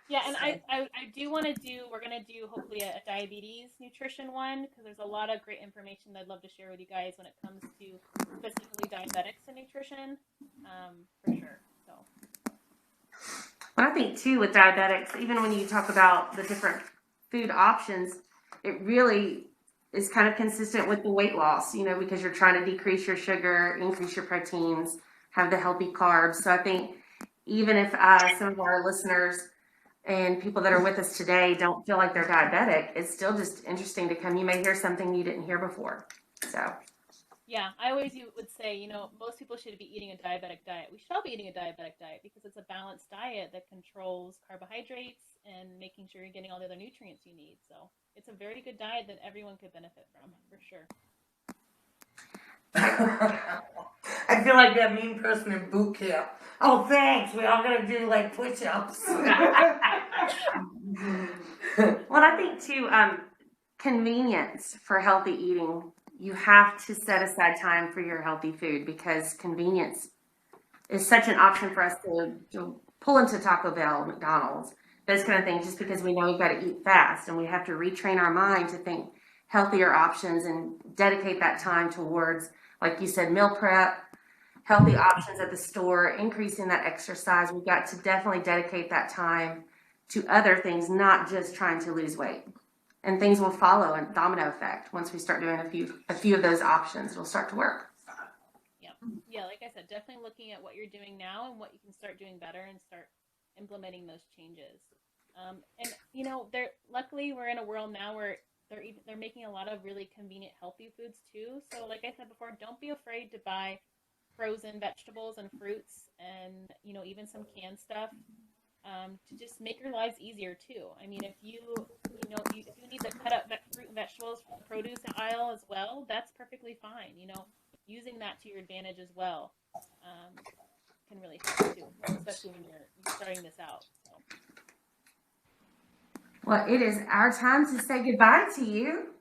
Yeah, and I do want to we're going to do hopefully a diabetes nutrition one, because there's a lot of great information that I'd love to share with you guys when it comes to specifically diabetics and nutrition, for sure. So. Well, I think too with diabetics, even when you talk about the different food options, it really is kind of consistent with the weight loss, because you're trying to decrease your sugar, increase your proteins, have the healthy carbs. So I think even if some of our listeners and people that are with us today don't feel like they're diabetic, it's still just interesting to come. You may hear something you didn't hear before. So Yeah, I always would say, you know, most people should be eating a diabetic diet. We should all be eating a diabetic diet because it's a balanced diet that controls carbohydrates and making sure you're getting all the other nutrients you need. So it's a very good diet that everyone could benefit from, for sure. I feel like that mean person in boot camp. Oh, thanks. We all gotta do like push-ups. well, I think too, convenience for healthy eating. You have to set aside time for your healthy food because convenience is such an option for us to pull into Taco Bell, McDonald's, those kind of things, just because we know we've got to eat fast, and we have to retrain our mind to think healthier options and dedicate that time towards, like you said, meal prep, healthy options at the store, increasing that exercise. We've got to definitely dedicate that time to other things, not just trying to lose weight. And things will follow a domino effect. Once we start doing a few of those options, it'll start to work. Yeah, like I said, definitely looking at what you're doing now and what you can start doing better and start implementing those changes. And you know, luckily we're in a world now where they're making a lot of really convenient, healthy foods too. So, like I said before, don't be afraid to buy frozen vegetables and fruits, and you know, even some canned stuff. To just make your lives easier too. I mean, if you need to cut up fruit and vegetables from the produce aisle as well, that's perfectly fine. You know, using that to your advantage as well can really help too, especially when you're starting this out. So. Well, it is our time to say goodbye to you.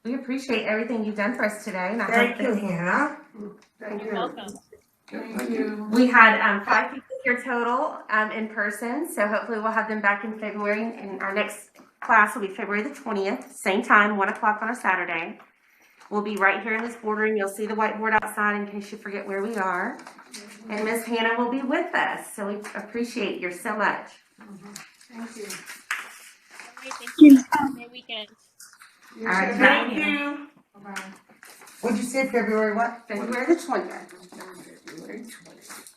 We appreciate everything you've done for us today. And Thank you, Hannah. You're welcome. Thank you. We had 5 people here total in person, so hopefully we'll have them back in February. And our next class will be February the 20th, same time, 1 o'clock on a Saturday. We'll be right here in this boardroom. You'll see the whiteboard outside in case you forget where we are. And Miss Hannah will be with us, so we appreciate you so much. Thank you. All right, thank you. Have a great weekend. All right, Thank you. Bye-bye. What'd you say, February what? February the 20th. February 20th.